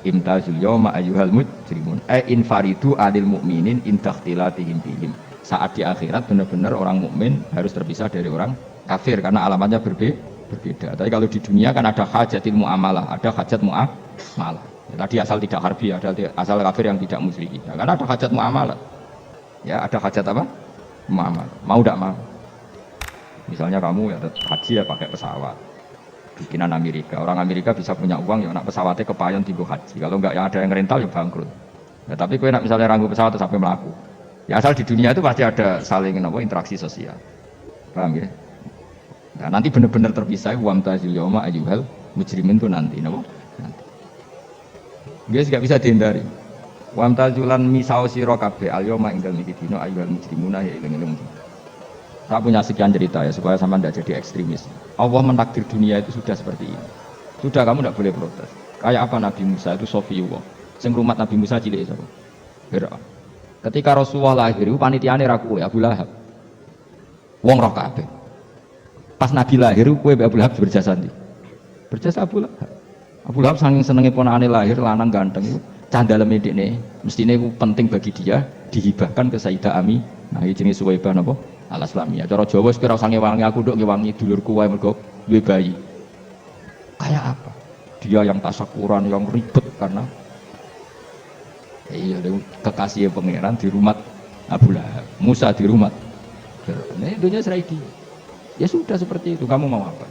imtazul yawma ayyuhal mujrimun infaridu adil mu'minin intakhtilatihim bihim. Saat di akhirat benar-benar orang mukmin harus terpisah dari orang kafir karena alamatnya berbeda. Tapi kalau di dunia kan ada hajatil muamalah, ada hajat muamalah. Tadi asal tidak harbi, ada asal kafir yang tidak musyrik. Ya, karena ada hajat muamalah. Ya, ada hajat apa? Muamalah. Mau tidak mau. Misalnya kamu ya haji ya pakai pesawat. Bikinan Amerika, orang Amerika bisa punya uang ya nak pesawatnya kepayon tinggal haji, kalau enggak yang ada yang rental ya bangkrut ya, tapi kau nak misalnya ranggu pesawat sampai melaku ya asal di dunia itu pasti ada saling interaksi sosial, paham ya? Nah, nanti benar-benar terpisah wamtazil yauma ayyuhal mujrimin itu nanti dia nggak bisa dihindari wamtazulan misau sira kabeh al yauma ing dalem iki dina ayyuhal mujrimuna ya eling-eling. Saya punya sekian cerita ya supaya sama tidak jadi ekstremis. Allah mentakdir dunia itu sudah seperti ini. Sudah kamu tidak boleh protes. Kayak apa Nabi Musa itu Sofiyullah. Sing rumat Nabi Musa cilik sapa? Fir'aun. Ketika Rasulullah lahir itu panitiane ra kowe Abu Lahab. Wong roh kabeh. Pas Nabi lahir kowe Abu Lahab berjasa ndi? Berjasa Abu Lahab. Abu Lahab saking senenge ponakane lahir lanang ganteng itu candaleme dekne mestine iku penting bagi dia dihibahkan ke Sayyidah Ami. Nah iki jenenge Suwaibah napa? Al-Islamiyah. Cara Jawa wis kira sange wangi aku nduk ngewangi dulurku wae mergo duwe bayi. Kayak apa? Dia yang tasakuran, yang ribet karena iya kekasih pangeran di rumah Abu Lahab. Musa di rumah. Nah, dunia serai dia. Ya sudah seperti itu. Kamu mau apa?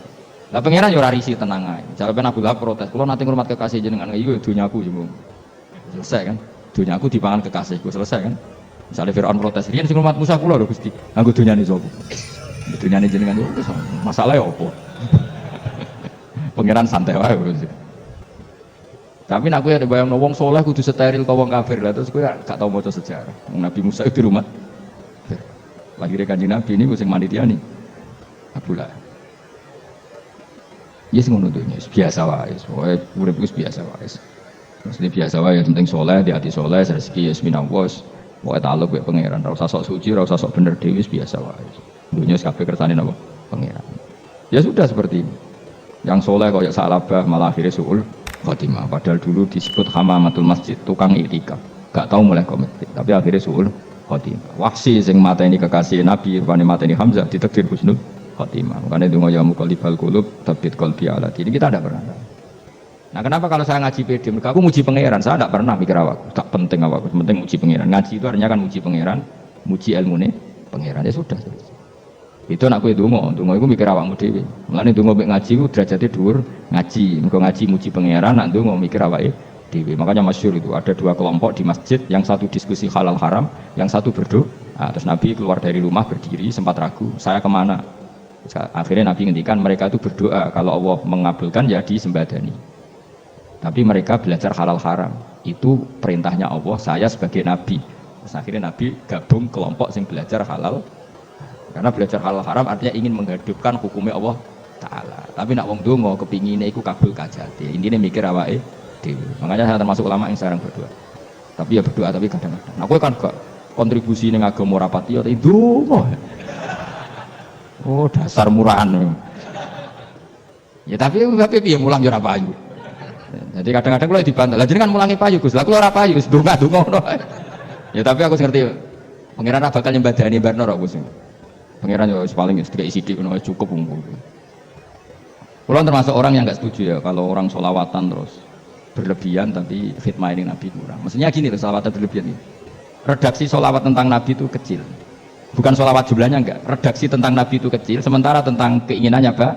Lah pangeran yo ora risi tenang ae. Jawabane Abu Lahab protes. Kulo nate ngurmat kekasih jenengan iki dunyaku jemu. Selesai kan? Dunyaku dipangan kekasihku, selesai kan? Misalnya Fir'aun protes, riyen sing ngurmat Musa kula lho Gusti. Anggo dunyane sapa? Dunyane jenengan yo masalah ya apa? Pangeran santai wae Gusti. Tapi nek kowe bayangno wong saleh kudu steril kaya wong kafir. Lah terus kowe gak tau maca sejarah. Nabi Musa itu di rumah. Lahir Kanjeng Nabi niku sing manitiani Abu Lahab. Yes ngono to, biasa wae. Pokoke urip wis biasa wae. Mesti biasa wae, penting saleh, di hati saleh, rezeki wis minangka. Pokoke taluk kowe pangeran, ora usah sok suci, ora usah sok bener dhewe biasa wae. Dunya kabeh kersane napa? Pangeran. Ya sudah seperti ini. Yang soleh kaya Sa'labah malah akhirnya su'ul khotimah. Padahal dulu disebut hamamatul masjid, tukang iktikaf. Gak tahu mulai komitik, tapi akhirnya su'ul khotimah. Wahsi sing mateni kekasih Nabi, rupane mateni Hamzah ditakdir husnul khotimah. Makanya donga ya muqallibal qulub tsabbit qalbi ala dini. Kita tidak pernah. Nah, kenapa kalau saya ngaji PD? Mereka aku muji pangeran, saya tidak pernah mikir awak. Tak penting awak, penting muji pangeran. Ngaji itu artinya kan muji pangeran, muji ilmune pangeran. Ya sudah. Itu nak kowe donga iku mikir awakmu dhewe. Mulane donga mek ngaji ku derajate dhuwur ngaji. Mergo ngaji muji pangeran, nak donga mikir awake dewi. Makanya masyhur itu ada dua kelompok di masjid, yang satu diskusi halal haram, yang satu berdoa. Nah, terus Nabi keluar dari rumah berdiri, sempat ragu, saya kemana? Akhirnya Nabi ngendikan mereka itu berdoa, kalau Allah mengabulkan ya disembadani. Tapi mereka belajar halal haram, itu perintahnya Allah, saya sebagai Nabi. Terus akhirnya Nabi gabung kelompok yang belajar halal, karena belajar halal haram artinya ingin menghidupkan hukumnya Allah Ta'ala. Tapi nak wong donga kepingine iku kabul kajate. Intine mikir awake dhewe. Makanya saya termasuk ulama yang jarang berdoa. Tapi ya berdoa tapi kadang-kadang. Nah, kowe kan gak kontribusi ning agama ora pati ya ndonga. Oh, dasar murahan. Ya tapi piye mulang ya ora payu. Jadi kadang-kadang kula dibantah. Lah jenengan mulangi payu Gus. Lah kula ora payu, wis donga-donga ngono. Ya tapi aku ngerti. Pangeran ora bakal nyembadani barno kok Gus. Pangeran ya wis paling sedikit sithik ngono cukup wong. Kulo termasuk orang yang nggak setuju ya kalau orang sholawatan terus berlebihan tapi khidmah ini Nabi kurang. Maksudnya gini loh, sholawatan berlebihan ini. Redaksi sholawat tentang Nabi itu kecil. Bukan sholawat jumlahnya enggak. Redaksi tentang Nabi itu kecil. Sementara tentang keinginannya Pak,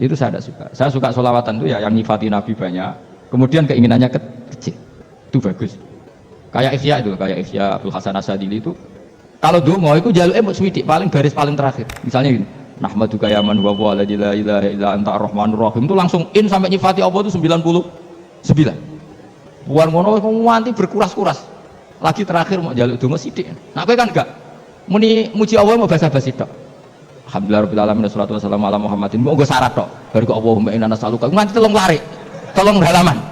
itu saya tidak suka. Saya suka sholawatan itu ya yang nyifati Nabi banyak. Kemudian keinginannya kecil. Itu bagus. Kayak Ihya itu, kayak Ihya Abdul Hasan Asadili itu. Kalau dongo itu jaluk swidik paling baris paling terakhir. Misalnya gini. Nahmaduka ya man huwa la ilaha illa anta ar-rahmanur rahim itu langsung in sampai nyifati Allah itu 99. Bukan ngono nganti berkuras-kuras. Lagi terakhir mau jaluk donga sithik. Nah kowe kan enggak muni muji Allah mau basa-basi tok. Alhamdulillahirabbil alamin wassalatu wassalamu ala Muhammadin. Mau nggo syarat tok. Baru kok Allahumma inna nas'aluka nganti telung lari. Telung halaman.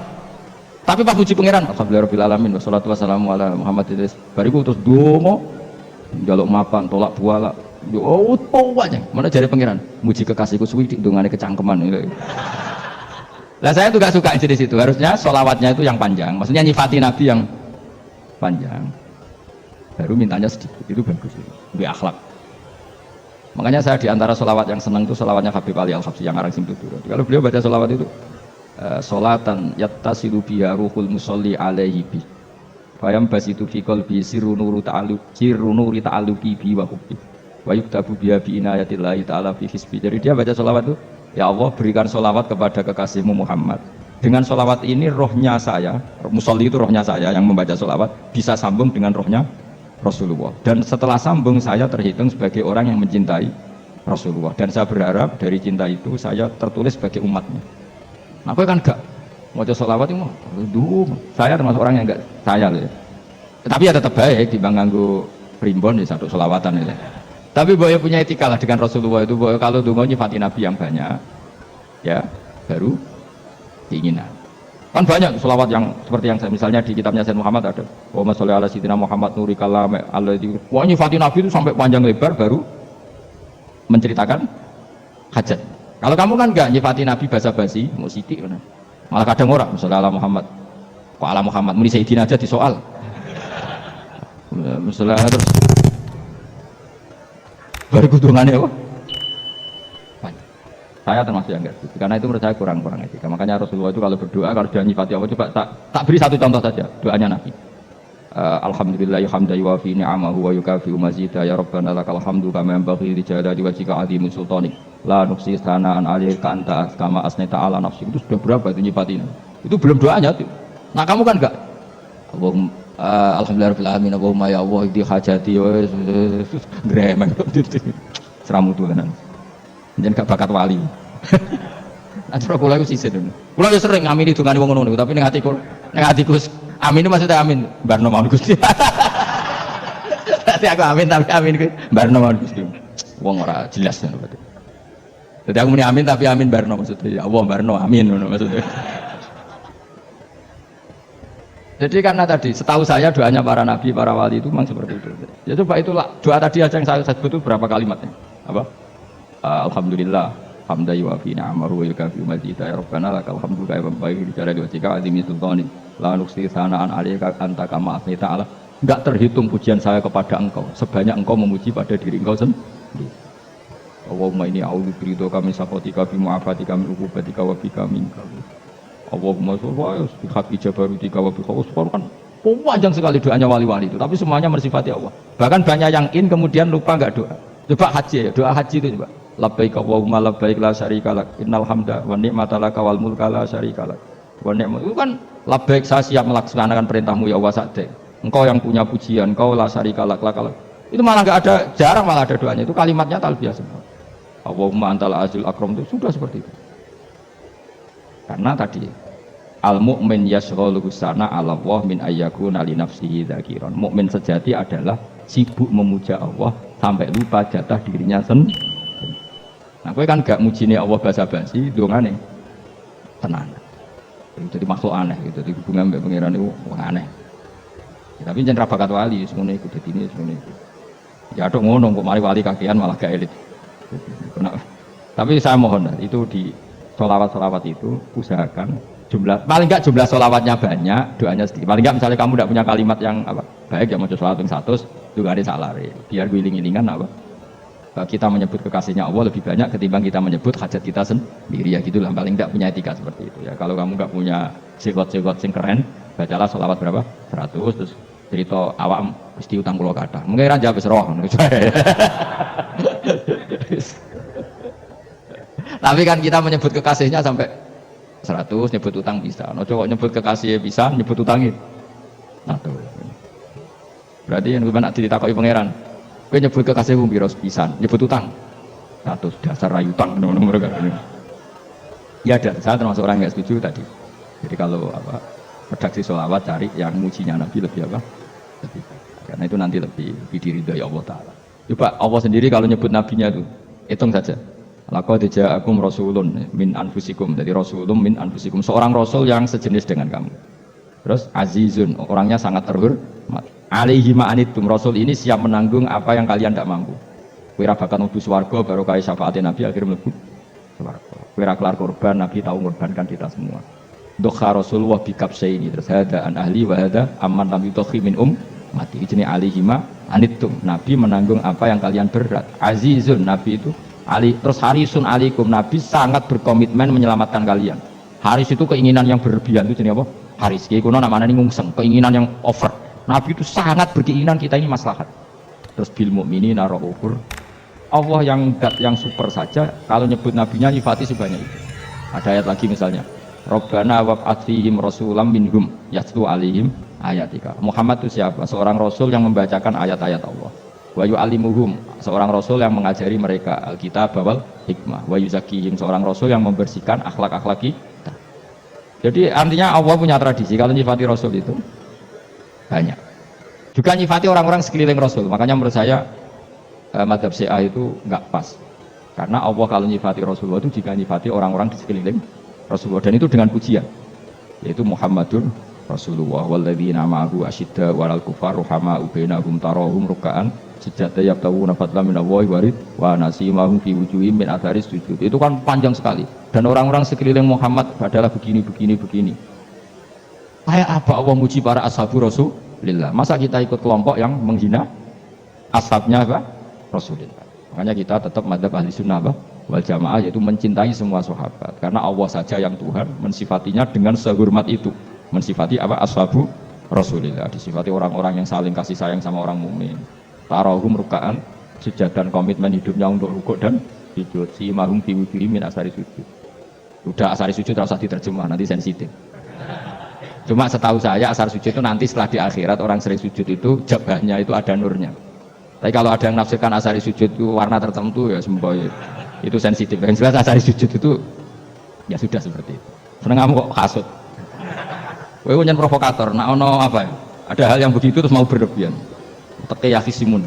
Tapi pas puji pangeran alhamdulillahirabbil alamin wassalatu wassalamu ala Muhammadin. Bariku terus donga njaluk mapan tolak buala. Oh, aja. Mana jari pangeran? Muji kekasihku suwi dongane kecangkeman. Lah saya tuh gak suka di situ. Harusnya sholawatnya itu yang panjang. Maksudnya nyifati Nabi yang panjang. Baru mintanya sedikit. Itu bagus. Lebih akhlak. Makanya saya diantara sholawat yang senang itu sholawatnya Habib Ali Al-Habsyi yang arang Simtu Duro. Kalau beliau baca sholawat itu sholatan yattasilu biha ruhul musolli alaihi bi. Fayam basitu fi qalbi sirru nuri ta'alluqi bi wa hubbi. Wa yuktabu biha bi inayatillahi ta'ala fi hisbi. Jadi dia baca sholawat itu, ya Allah berikan sholawat kepada kekasihmu Muhammad. Dengan sholawat ini rohnya saya, musolli itu rohnya saya yang membaca sholawat, bisa sambung dengan rohnya Rasulullah. Dan setelah sambung saya terhitung sebagai orang yang mencintai Rasulullah. Dan saya berharap dari cinta itu saya tertulis sebagai umatnya. Nah aku kan enggak mau baca sholawat itu, saya termasuk orang yang enggak saya loh ya. Tapi ya tetap baik dibanding nganggo primbon di satu sholawatan itu. Tapi boleh punya etika lah dengan Rasulullah itu, boleh kalau dungo nyifati Nabi yang banyak, ya baru keinginan. Kan banyak sholawat yang seperti yang misalnya di kitabnya Sayyid Muhammad ada, Allahumma sholli ala sayyidina Muhammad nuri kalam alladzi. Wah nyifati Nabi itu sampai panjang lebar baru menceritakan hajat. Kalau kamu kan enggak nyifati Nabi basa-basi, mau sithik kan. Malah kadang ora, sholli ala Muhammad. Kok ala Muhammad muni sayyidina aja disoal. Misalnya terus baru kudungannya apa? Saya termasuk yang enggak setuju, karena itu menurut saya kurang etika. Makanya Rasulullah itu kalau berdoa, kalau dia nyifati Allah, coba tak beri satu contoh saja doanya Nabi. Alhamdulillahi hamda yuwafi ni'amahu wa yukafi'u mazida ya Rabbana lakal hamdu kama yanbaghi li jalali wajhika 'azimi sultanik la nuhsi sana'an 'alaika anta kama asnaita 'ala nafsi. Itu sudah berapa itu nyifatin? Itu belum doanya tuh. Nah kamu kan enggak. Allahumma alhamdulillahirabbil alamin Allahumma ya Allah di hajati gremeng seramu tuhanan jangan gak bakat wali nanti kula iku sisih kula yo sering ngamini dongane wong ngono tapi ning atiku amin maksudnya amin barno mawon Gusti berarti aku amin tapi amin ku barno mawon Gusti wong ora jelas ngono berarti jadi aku muni amin tapi amin barno maksudnya ya Allah barno amin ngono maksudnya. Jadi karena tadi setahu saya doanya para nabi, para wali itu memang seperti itu. Ya coba itulah doa tadi aja yang saya sebut itu berapa kalimatnya? Apa? Alhamdulillah, hamda yuwafi ni'amahu wa yukafi mazida ya Rabbana lakal hamdu kama yanbaghi li jalali wajhika 'azimi sultanik la nuhsi sana'an 'alaika anta kama asnaita 'ala. Enggak terhitung pujian saya kepada engkau sebanyak engkau memuji pada diri engkau sendiri. Allahumma inni a'udzu biridhoka min sakhatika bi mu'afatika min uqubatika wa bika minka. Allahumma sholli bihaq jabarutika wa bihaus kan panjang sekali doanya wali-wali itu, tapi semuanya bersifat ya Allah. Bahkan banyak yang kemudian lupa enggak doa. Coba haji ya, doa haji itu coba. Labbaik Allahumma labbaik la syarika lak innal hamda wa ni'mata laka wal mulka la syarika lak Wa ni'mal itu kan labbaik saya siap melaksanakan perintahmu ya Allah sa'dek. Engkau yang punya pujian, engkau la syarika lak. Itu malah enggak ada, jarang malah ada doanya. Itu kalimatnya talbiyah semua. Allahumma antal azizul akram itu sudah seperti itu. Karena tadi al mu'min yashghalu sana 'ala Allah min ayyakuna li nafsihi dzakiran. Mukmin sejati adalah sibuk memuja Allah sampai lupa jatah dirinya sendiri. Nah, kowe kan gak mujine Allah basa-basi, dongane tenan. Jadi makhluk aneh gitu, jadi hubungan mbek pangeran itu aneh. Ya, tapi jangan bakat wali, semuanya ikut ini, semuanya itu. Ya dong ngono, kok mari wali kakean malah gak elit. Tapi saya mohon, itu di sholawat itu usahakan jumlah, paling enggak jumlah sholawatnya banyak, doanya sedikit. Paling enggak misalnya kamu tidak punya kalimat yang apa baik, ya mau sholawat yang 100 juga ada salah, biar guling-gilingan apa. Kita menyebut kekasihnya Allah lebih banyak ketimbang kita menyebut hajat kita sendiri, ya gitulah, paling enggak punya etika seperti itu ya. Kalau kamu enggak punya sigot-sigot sing keren, bacalah sholawat berapa? 100, terus cerita awam mesti utang kula kathah. Mungkin ra jawab wis roh. Tapi kan kita menyebut kekasihnya sampai 100, nyebut utang bisa. No kok nyebut kekasih bisa, nyebut utangnya. Nah tuh. Berarti yang nak ditakoki pangeran. Kowe nyebut kekasihmu piro pisan, nyebut utang 100, dasar rayu utang ngono mereka. Ya ada, saya termasuk orang yang setuju tadi. Jadi kalau apa redaksi sholawat cari yang mujinya Nabi lebih apa? Lebih. Karena itu nanti lebih diridhoi Allah Ta'ala. Coba Allah sendiri kalau nyebut nabinya itu, hitung saja. Laqad ja'akum rasulun min anfusikum. Jadi rasulun min anfusikum, seorang rasul yang sejenis dengan kamu. Terus azizun, orangnya sangat terhormat. Alaihi ma'anitum, rasul ini siap menanggung apa yang kalian tidak mampu. Kira bakal mlebu swarga baru kaya syafaatnya Nabi akhirnya mlebu swarga. Kira kelar korban, Nabi tahu mengorbankan kita semua. Dokha Rasulullah bikabsaini, terus hada an ahli wa hada amman lam yudokhi min mati. Ini alihima anitum, Nabi menanggung apa yang kalian berat. Azizun, Nabi itu ali, terus harisun alikum, Nabi sangat berkomitmen menyelamatkan kalian. Haris itu keinginan yang berlebihan, itu jenis apa? Haris, kayak kuno namanya ini ngungseng, keinginan yang over. Nabi itu sangat berkeinginan kita ini maslahat. Terus bil mukminina raufur, Allah yang super saja kalau nyebut nabinya nyifati sebanyak itu. Ada ayat lagi misalnya, Rabbana wab'ats fihim rasulam minhum yatlu alaihim ayatika. Muhammad itu siapa? Seorang rasul yang membacakan ayat-ayat Allah. Wa yu'allimuhum, seorang rasul yang mengajari mereka alkitab wal hikmah. Wa yuzakkihim, seorang rasul yang membersihkan akhlak-akhlak kita. Jadi artinya Allah punya tradisi kalau nyifati rasul itu banyak. Juga nyifati orang-orang sekeliling rasul. Makanya menurut saya mazhab Syiah itu enggak pas. Karena Allah kalau nyifati Rasulullah itu jika nyifati orang-orang di sekeliling Rasulullah, dan itu dengan pujian, yaitu Muhammadun Rasulullah walladzina ma'ahu asyidda walal kufar ruhama'u bainahum tarahum ruk'an sujada yabtawuna fadlan minallahi warid wa nasimahum fi wujuhim min atharis sujud. Itu kan panjang sekali, dan orang-orang sekeliling Muhammad adalah begini. Kayak apa Allah muji para ashabu Rasulillah? Masa kita ikut kelompok yang menghina ashabnya apa? Rasulillah. Makanya kita tetap madzhab ahli sunnah wal jamaah, yaitu mencintai semua sahabat. Karena Allah saja yang Tuhan mensifatinya dengan sehormat itu. Mensifati apa? Ashabu Rasulillah. Disifati orang-orang yang saling kasih sayang sama orang mukmin. Tarahum ruka'an, sujud dan komitmen hidupnya untuk rukuk dan sujud. Simahum fi wujuhihim min asari sujud. Udah asari sujud harus diterjemah, nanti sensitif. Cuma setahu saya asar sujud itu nanti setelah di akhirat orang sering sujud itu jabahnya itu ada nurnya. Tapi kalau ada yang nafsirkan asari sujud itu warna tertentu ya semboy itu sensitif. Yang jelas asari sujud itu ya sudah seperti itu. Seneng kamu kok kasut. Kowe punya provokator. Nah ono apa ya? Ada hal yang begitu terus mau berlebihan. Teke yakisimun.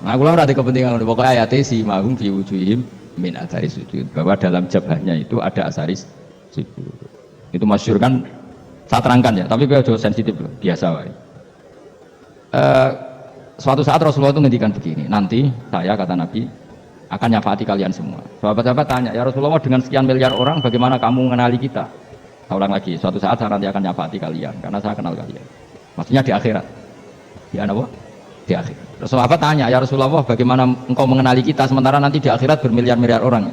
Nah aku ada kepentingan pokoknya ayatnya si mahum fi wujuhim min asari sujud, bahwa dalam jabahnya itu ada asari sujud. Itu masyhur kan, saya terangkan ya, tapi gue jauh sensitif loh, biasa wae. Suatu saat Rasulullah itu ngendikan begini, nanti saya kata Nabi akan nyafati kalian semua. Sahabat-sahabat tanya, ya Rasulullah dengan sekian miliar orang bagaimana kamu mengenali kita? Saya ulang lagi, suatu saat saya nanti akan nyafati kalian karena saya kenal kalian. Maksudnya di akhirat. Ya apa? Di akhirat. Terus sahabat tanya, ya Rasulullah bagaimana engkau mengenali kita sementara nanti di akhirat bermiliar-miliar orang?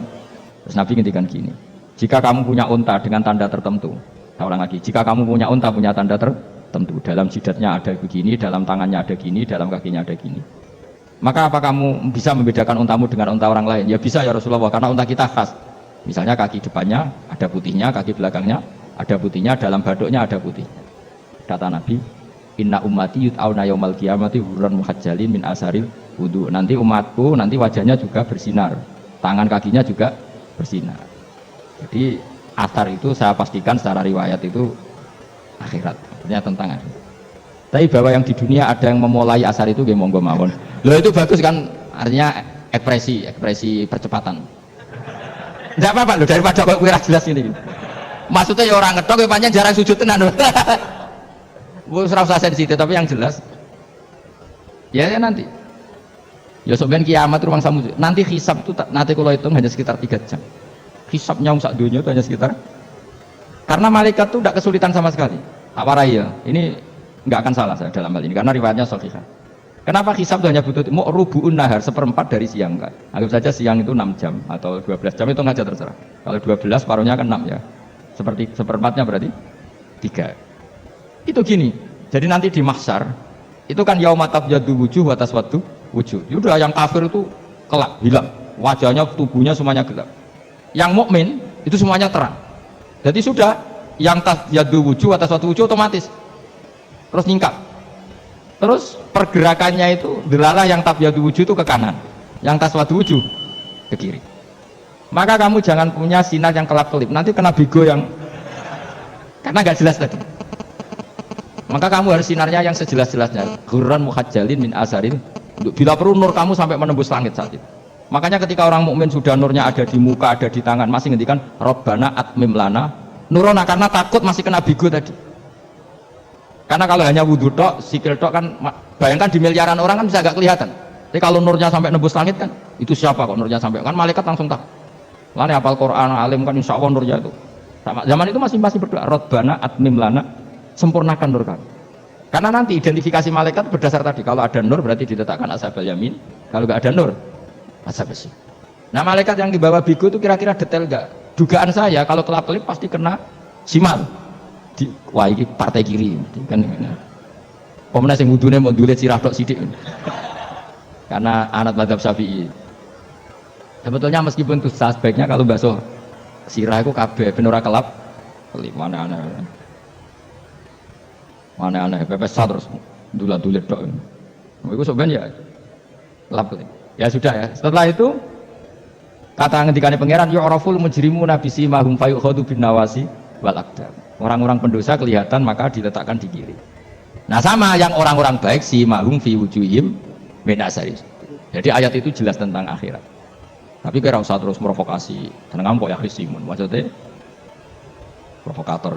Terus Nabi ngendikan gini, jika kamu punya unta dengan tanda tertentu, saya ulang lagi, jika kamu punya unta punya tanda tertentu, dalam jidatnya ada begini, dalam tangannya ada gini, dalam kakinya ada gini, maka apa kamu bisa membedakan untamu dengan unta orang lain? Ya bisa ya Rasulullah, karena unta kita khas. Misalnya kaki depannya ada putihnya, kaki belakangnya ada putihnya, dalam baduknya ada putih. Kata Nabi, inna ummati yut'auna yaumal qiyamati hurran muhajjalin min asaril wudu. Nanti umatku nanti wajahnya juga bersinar, tangan kakinya juga bersinar. Jadi asar itu saya pastikan secara riwayat itu akhirat, artinya tentang akhirat. Tapi bahwa yang di dunia ada yang memulai asar itu nggih monggo mawon. Loh itu bagus kan, artinya ekspresi percepatan. Enggak apa-apa loh, daripada kok kira jelas ini. Maksudnya ya orang ngetok ya panjang jarang sujud tenan. Wis ora usah di situ, tapi yang jelas ya nanti. Ya sampeyan kiamat ruang samu. Nanti hisab itu nanti kalau hitung hanya sekitar 3 jam. Hisabnya sak dunia itu hanya sekitar, karena malaikat itu tidak kesulitan sama sekali. Tak warai ya. Ini nggak akan salah saya dalam hal ini karena riwayatnya sahihah. Kenapa hisab itu hanya butuh mau rubu'un nahar, seperempat dari siang kan? Anggap saja siang itu 6 jam atau 12 jam, itu aja terserah. Kalau 12 paruhnya kan 6 ya. Seperti seperempatnya berarti 3. Itu gini. Jadi nanti di mahsyar itu kan yauma tabyaddu wujuh wa taswaddu wujuh. Udah yang kafir itu kelak hilang, wajahnya, tubuhnya semuanya gelap. Yang mukmin itu semuanya terang. Jadi sudah yang tabyaddu wujuh wa taswaddu wujuh otomatis terus nyingkap. Terus pergerakannya itu delalah yang tabyaddu wujuh itu ke kanan, yang taswaddu wujuh ke kiri. Maka kamu jangan punya sinar yang kelap-kelip, nanti kena bigo yang karena nggak jelas tadi. Maka kamu harus sinarnya yang sejelas-jelasnya, ghurran muhajjalin min asarin. Bila perlu nur kamu sampai menembus langit saat itu. Makanya ketika orang mukmin sudah nurnya ada di muka, ada di tangan, masih ngendikan Rabbana atmim lana nurona, karena takut masih kena bigo tadi. Karena kalau hanya wudhu tok, sikil tok kan, bayangkan di miliaran orang kan bisa agak kelihatan. Tapi kalau nurnya sampai nembus langit kan, itu siapa kok nurnya sampai? Kan malaikat langsung tahu. Lalu hafal Quran, alim kan insya Allah nurnya itu. Sama zaman itu masih berdoa, Rabbana atmim lana, sempurnakan nur kami. Karena nanti identifikasi malaikat berdasar tadi, kalau ada nur berarti diletakkan ashabul yamin, kalau nggak ada nur ashabul yamin. Nah malaikat yang dibawa bigo itu kira-kira detail nggak? Dugaan saya kalau kelap-kelip pasti kena simal. Wah ini partai kiri kan. Pemenang yang wudhunya mau dulet sirah tok sidik. Karena anak mazhab Syafi'i. Sebetulnya meskipun itu sebaiknya kalau basuh sirah itu kabeh ben ora kelap kelip mana pepes terus dulat-dulet tok. Iku sebenarnya ya kelap kelip. Ya sudah ya. Setelah itu kata ngendikane pangeran yu'raful mujrimuna bisimahum fayukhadu bin nawasi wal aqdam. Orang-orang pendosa kelihatan maka diletakkan di kiri. Nah sama yang orang-orang baik si mahum fi wujuhim min asari. Jadi ayat itu jelas tentang akhirat. Tapi kira usah terus provokasi. Tenang kok ya khisimun. Maksudnya provokator.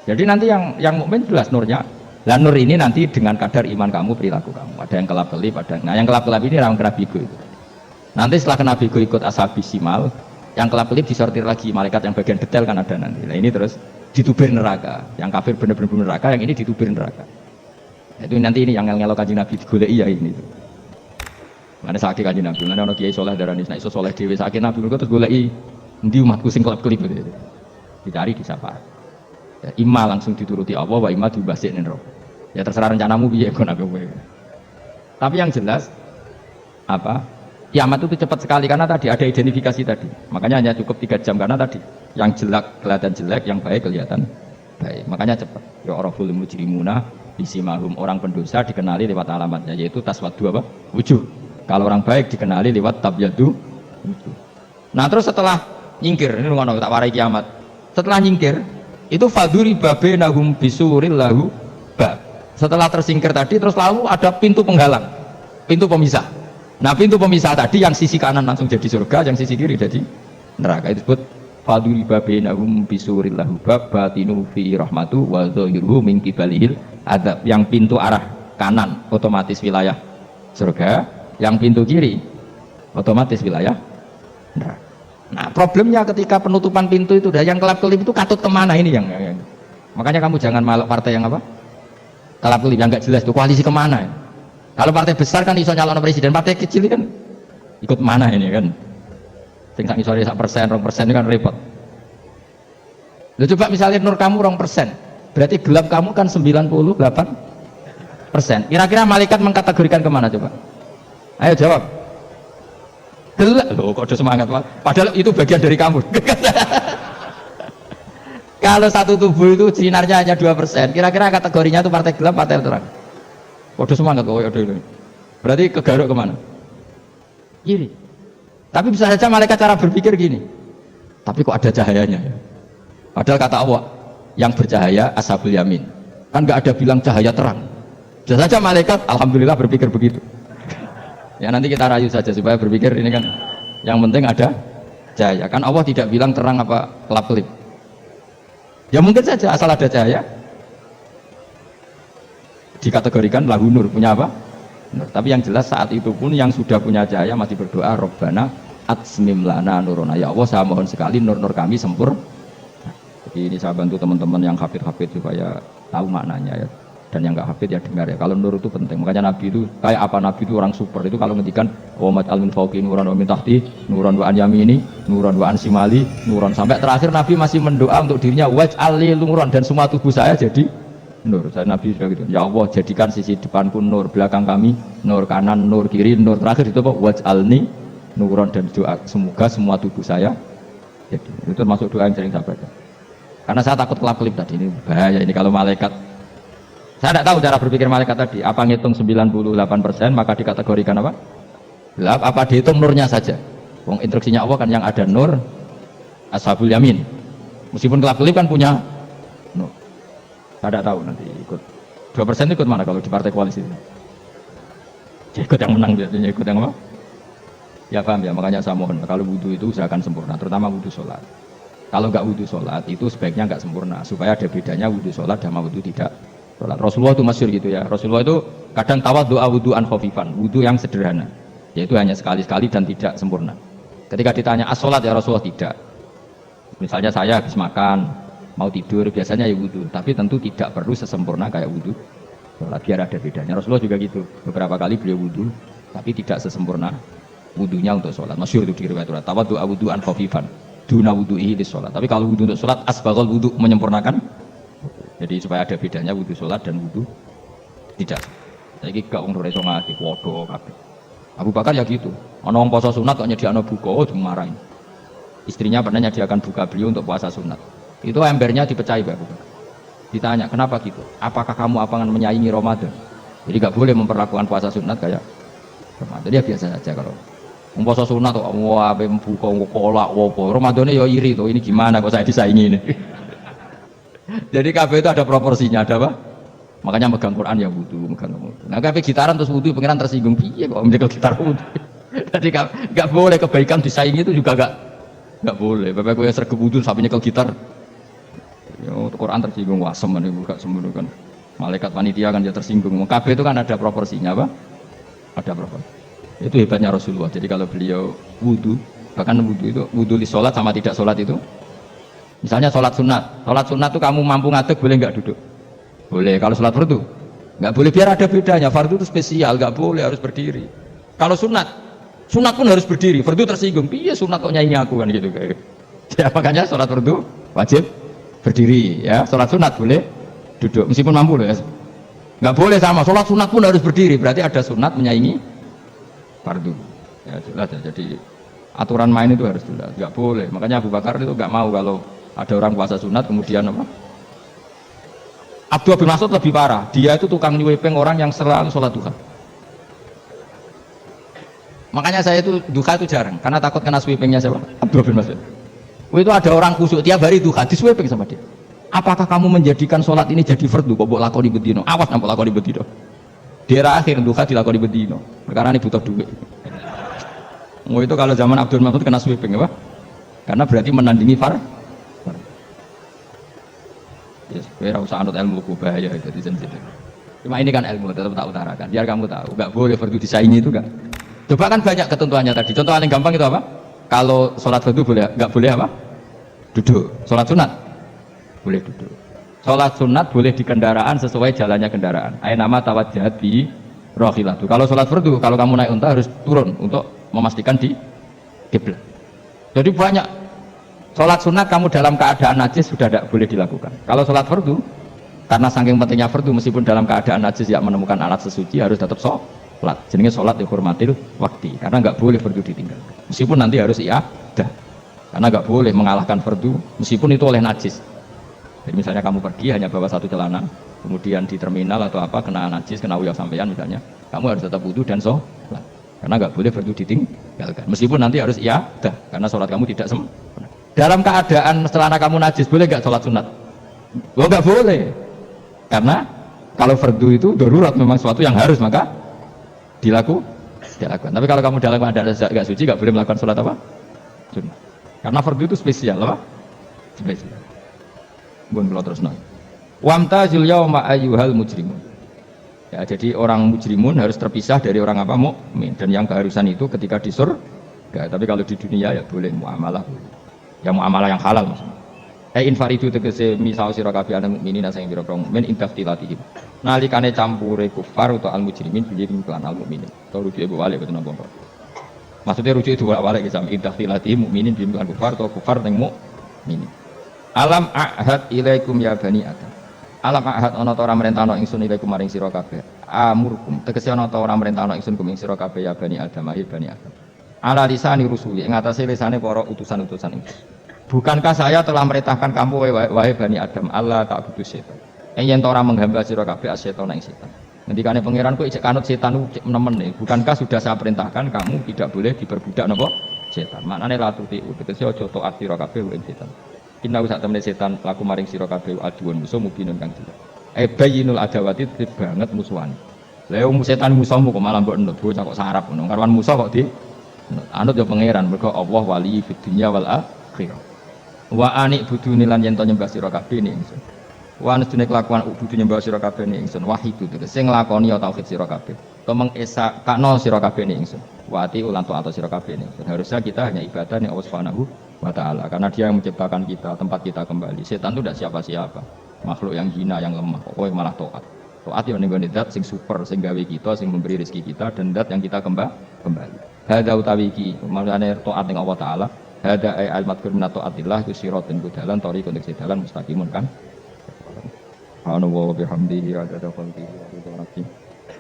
Jadi nanti yang mukmin jelas nurnya. Lah nur ini nanti dengan kadar iman kamu, perilaku kamu. Ada yang kelap-kelip, ada. Nah yang kelap-kelip ini orang kena bigo itu. Nanti setelah kena bigo ikut ashabi simal, yang kelap-kelip disortir lagi, malaikat yang bagian detail kan ada nanti. Nah ini terus ditubir neraka, yang kafir benar-benar neraka, yang ini ditubir neraka. Itu nanti ini yang ngelok Kanjeng Nabi digoleki ya ini. Mana sakit Kanjeng Nabi, mana ono kiai soleh darani nek iso soleh dhewe sakit Nabi mergo terus goleki endi umatku sing kelap-kelip gitu. Dicari disapa. Ya, imma langsung dituruti Allah, wa imma dibasik ning neraka. Ya terserah rencanamu piye kon aku kowe. Tapi yang jelas apa? Kiamat itu cepat sekali karena tadi ada identifikasi tadi. Makanya hanya cukup 3 jam karena tadi yang jelek kelihatan jelek, yang baik kelihatan baik. Makanya cepat. Ya araful mujrimuna bisimahum, orang pendosa dikenali lewat alamatnya yaitu taswaddu apa? Wujuh. Kalau orang baik dikenali lewat tabyaddu wujuh. Nah, terus setelah nyingkir, ini ngono tak warai kiamat. Setelah nyingkir, itu faduri babenahum bisuril lahu bab. Setelah tersingkir tadi terus lalu ada pintu penghalang, pintu pemisah. Nah pintu pemisah tadi yang sisi kanan langsung jadi surga, yang sisi kiri jadi neraka. Itu disebut faduri babenahum bisuril lahu bab batinu fi rahmatu wa zahiruhu min qibalihil adab. Yang pintu arah kanan otomatis wilayah surga, yang pintu kiri otomatis wilayah neraka. Nah problemnya ketika penutupan pintu itu yang kelap-kelip itu katut kemana ini yang makanya kamu jangan maluk partai yang apa kelap-kelip yang nggak jelas itu koalisi kemana ya? Kalau partai besar kan iso nyalon presiden, partai kecil kan ikut mana ini kan? Tinggal iso 1%, 2% ini kan repot. Loh, coba misalnya nur kamu 2%, berarti gelap kamu kan 98%. Kira-kira malaikat mengkategorikan kemana coba? Ayo jawab. Gelak loh, kok ada semangat Pak. Padahal itu bagian dari kamu. Kalau satu tubuh itu sinarnya hanya 2%, kira-kira kategorinya itu partai gelap, partai terang. Kode semangat kok ada ini. Berarti kegaruk kemana? Gini. Tapi bisa saja malaikat cara berpikir gini. Tapi kok ada cahayanya ya? Padahal kata Allah, yang bercahaya ashabul yamin. Kan nggak ada bilang cahaya terang. Bisa saja malaikat, alhamdulillah berpikir begitu. Ya nanti kita rayu saja supaya berpikir ini kan. Yang penting ada cahaya. Kan Allah tidak bilang terang apa kelap-kelip. Ya mungkin saja asal ada cahaya. Dikategorikan lahu nur, punya apa? Nur. Tapi yang jelas saat itu pun yang sudah punya cahaya masih berdoa Rabbana atsmim lana nuruna. Ya Allah saya mohon sekali nur-nur kami sempurna. Jadi ini saya bantu teman-teman yang hafid supaya tahu maknanya ya. Dan yang nggak hafid ya dengar ya. Kalau nur itu penting. Makanya Nabi itu kayak apa, Nabi itu orang super. Itu kalau ngendikan wa mat al min fauqi nuran wa min tahti nuran wa an yamini nuran wa an simali nuran, sampai terakhir Nabi masih mendoa untuk dirinya waj'al li nuran, dan semua tubuh saya jadi nur. Saya Nabi sudah gitu. Ya Allah jadikan sisi depanku nur, belakang kami nur, kanan nur, kiri nur, terakhir itu apa? Waj'alni nuran, dan doa semoga semua tubuh saya jadi. Itu termasuk doa yang sering saya baca. Karena saya takut kelap-kelip tadi, ini bahaya ini kalau malaikat. Saya tidak tahu cara berpikir malaikat tadi. Apa ngitung 98% maka dikategorikan apa? Gelap. Apa dihitung nurnya saja? Wong instruksinya Allah kan yang ada nur ashabul yamin. Meskipun kelap-kelip kan punya nur. Saya tidak tahu nanti ikut 2% ikut mana kalau di partai koalisi ini? Ya, ikut yang menang biasanya, ikut yang apa? Ya paham ya, makanya saya mohon kalau wudhu itu usahakan sempurna, terutama wudhu sholat. Kalau nggak wudhu sholat itu sebaiknya nggak sempurna, supaya ada bedanya wudhu sholat sama wudhu tidak sholat. Rasulullah itu masyhur gitu ya. Rasulullah itu kadang tawaddu'a wudhu'an khafifan, wudhu yang sederhana, yaitu hanya sekali-sekali dan tidak sempurna. Ketika ditanya as-sholat ya Rasulullah tidak. Misalnya saya habis makan, mau tidur, biasanya ya wudhu, tapi tentu tidak perlu sesempurna kayak wudhu sholat, biar ada bedanya. Rasulullah juga gitu, beberapa kali beliau wudhu, tapi tidak sesempurna wudhunya untuk sholat. Masyhur itu di riwayat tawaddu'a wudhu'an khafifan duna wudhu'ihi di sholat. Tapi kalau wudhu untuk sholat asbaghal wudhu, menyempurnakan. Jadi supaya ada bedanya wudhu sholat dan wudhu tidak. Jadi gak wong reso ngati podo kabeh. Abu Bakar ya gitu. Ana wong poso sunat kok nyediakno buka, oh dimarahin. Istrinya pernah nyediakan buka beliau untuk puasa sunat. Itu embernya dipecahi Abu Bakar. Ditanya, "Kenapa gitu? Apakah kamu akan menyaingi Ramadan?" Jadi gak boleh memperlakukan puasa sunat kayak Ramadan. Jadi ya biasa saja kalau puasa sunat kok wah ape buka kolak opo. Ramadane ya iri tuh, ini gimana kok saya disaingi ini. Jadi kabeh itu ada proporsinya, ada apa? Makanya megang Quran ya wudu, megang wudu. Nah kabeh gitaran terus wudu, pengiran tersinggung piye kok menjegal gitar wudu. Jadi enggak boleh kebaikan disaingi itu juga enggak boleh. Bapak gue sergap wudu sampai nyekel gitar. Ya Quran tersinggung, wah semen iku gak sembunyi kan. Malaikat panitia kan dia tersinggung. Kabeh itu kan ada proporsinya apa? Ada proporsi. Itu hebatnya Rasulullah. Jadi kalau beliau wudu, bahkan wudu itu wudu di sholat sama tidak sholat itu, misalnya sholat sunat itu kamu mampu ngadeg boleh nggak duduk? Boleh. Kalau sholat fardu nggak boleh, biar ada bedanya. Fardu itu spesial, nggak boleh, harus berdiri. Kalau sunat pun harus berdiri. Fardu tersinggung, iya sunat kok nyanyi aku kan gitu kayak. Ya makanya sholat fardu wajib berdiri ya. Sholat sunat boleh duduk meskipun mampu loh ya. Nggak boleh sama sholat sunat pun harus berdiri, berarti ada sunat menyaingi fardu ya jelas ya. Jadi aturan main itu harus jelas, nggak boleh. Makanya Abu Bakar itu nggak mau kalau ada orang puasa sunat kemudian apa. Abdullah bin Mas'ud lebih parah, dia itu tukang nyuwepeng orang yang selalu sholat duha. Makanya saya itu duha itu jarang karena takut kena sweepingnya siapa? Abdullah bin Mas'ud. Itu ada orang kusuk tiap hari duha di sweeping sama dia. Apakah kamu menjadikan sholat ini jadi fardu kok mbok lakoni bedino? Awas nang mbok lakoni bedino. Daerah akhir duha dilakoni bedino perkara ini butuh duit. Oh itu kalau zaman Abdul Mahmud kena sweeping apa? Karena berarti menandingi far. Yes, kira usah anut ilmu bahaya itu di sensitif. Cuma ini kan ilmu tetap tak utarakan biar kamu tahu, nggak boleh fardu disaingi itu nggak. Coba kan banyak ketentuannya tadi. Contoh paling gampang itu apa? Kalau sholat fardu boleh, nggak boleh apa? Duduk. Sholat sunat boleh duduk. Sholat sunat boleh di kendaraan sesuai jalannya kendaraan. Nama tawajjahat bi rohilatu. Kalau sholat fardu, kalau kamu naik unta harus turun untuk memastikan di kiblat. Jadi banyak sholat sunat kamu dalam keadaan najis sudah tidak boleh dilakukan. Kalau sholat fardu, karena saking pentingnya fardu, meskipun dalam keadaan najis tidak menemukan alat sesuci harus tetap sholat. Jenenge sholat dihormatil waktu, karena nggak boleh fardu ditinggal. Meskipun nanti harus iadah, karena nggak boleh mengalahkan fardu meskipun itu oleh najis. Jadi misalnya kamu pergi hanya bawa satu celana, kemudian di terminal atau apa kena najis, kena uyah sampean misalnya, kamu harus tetap wudu dan sholat, karena nggak boleh fardu ditinggalkan. Meskipun nanti harus iadah, karena sholat kamu tidak sempurna. Dalam keadaan celana kamu najis, boleh nggak sholat sunat? Oh nggak boleh, karena kalau fardu itu darurat, memang sesuatu yang harus maka dilakukan. Tapi kalau kamu dalam keadaan nggak suci, nggak boleh melakukan sholat apa? Sunat. Karena fardu itu spesial, apa? Spesial. Bun kalau terus nol. Wamtazil yauma ayyuhal mujrimun. Ya, jadi orang mujrimun harus terpisah dari orang apa? Mukmin. Dan yang keharusan itu ketika di surga. Tapi kalau di dunia ya boleh muamalah. Ya muamalah yang halal maksudnya. Infaridu tegese misal sira kabeh ana mukminin sing pira-pira mukmin intaftilatihim. Nalikane campure kufar utawa al mujrimin bilih lan al mukminin. To rujuke balik boten napa. Maksudnya rujuk itu balik ke sama intaftilatihim mukminin bilih lan kufar atau kufar ning mukminin. Alam ahad ilaikum ya bani adam. Alam ahad ana ta ora merentano ingsun ilaikum maring sira kabeh. Amurkum tegese ana ta ora merentano ingsun ing sira kabeh ya bani adam ahi bani adam. Ala lisani rusuli ing atase lisane para utusan-utusan ingsun. Bukankah saya telah merintahkan kamu wahai bani Adam Allah tak butuh setan. Yen to ora menghamba sira kabeh asetan ing setan. Ngendikane pangeran kok ijek kanut setan nemen nih. Bukankah sudah saya perintahkan kamu tidak boleh diperbudak napa setan. Maknane la tuti tegese aja taat sira kabeh ing setan. Inna sak temene setan laku maring sira kabeh aduun musuh mubinun kang jelas. Bayinul adawati banget musuhan. Lah setan musuhmu kok malah mbok nut bocah kok sarap ngono. Karwan musuh kok di anut ya pangeran mergo Allah wali fid dunya wal akhirah. Wa anik budune lan yen to nyembah sira kabeh ning ingsun. Wa anestune kelakuan budu nyembah sira kabeh ning ingsun. Wahidu tegese nglakoni ya tauhid sira kabeh. To mengesa kakno sira kabeh ning ingsun. Wa ati ulan to atau sira kabeh ning ingsun. Harusnya kita hanya ibadah ning Allah Subhanahu wa taala karena Dia yang menciptakan kita, tempat kita kembali. Setan itu tidak siapa-siapa. Makhluk yang hina, yang lemah, pokoknya malah taat. Taat yang ning zat sing super, sing gawe kita, sing memberi rezeki kita dan zat yang kita kembali. Hadza utawi iki, maknane taat ning Allah taala. Hada ay al-madkur min ta'atillah itu siratun budalan tariq untuk sedalan mustaqimun kan. Subhanallah wa bihamdihi adada khalqihi wa ridha nafsihi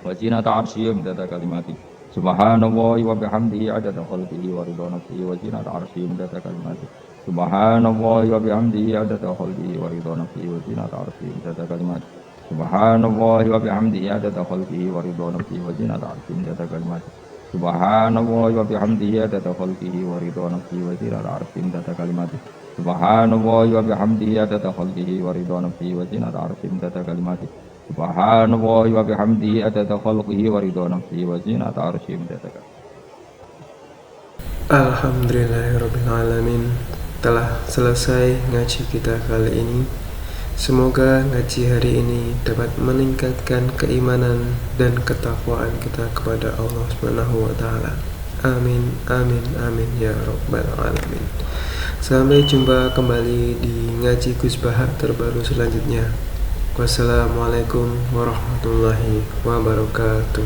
wa zinata 'arsyihi midada kalimati. Subhanallah wa bihamdihi adada khalqihi wa ridha nafsihi wa zinata 'arsyihi midada kalimati. Subhanallah wa bihamdihi adada khalqihi wa ridha nafsihi wa zinata 'arsyihi midada kalimati. Subhanallah wa bihamdihi adada khalqihi wa ridha nafsihi wa zinata 'arsyihi midada kalimati. Subhanallah wa bihamdihi adada khalqihi wa ridha nafsihi wa zinata 'arsyihi midada kalimati. Subhanallah wa bihamdihi adada khalqihi wa ridha nafsihi wa zinata 'arsyihi midada kalimati. Subhanallah wa bihamdihi adada khalqihi wa ridha nafsihi wa zinata 'arsyihi midada kalimati. Alhamdulillahirabbil alamin. Telah selesai ngaji kita kali ini. Semoga ngaji hari ini dapat meningkatkan keimanan dan ketakwaan kita kepada Allah Subhanahu wa taala. Amin amin amin ya rabbal alamin. Sampai jumpa kembali di ngaji Gus Bahak terbaru selanjutnya. Wassalamualaikum warahmatullahi wabarakatuh.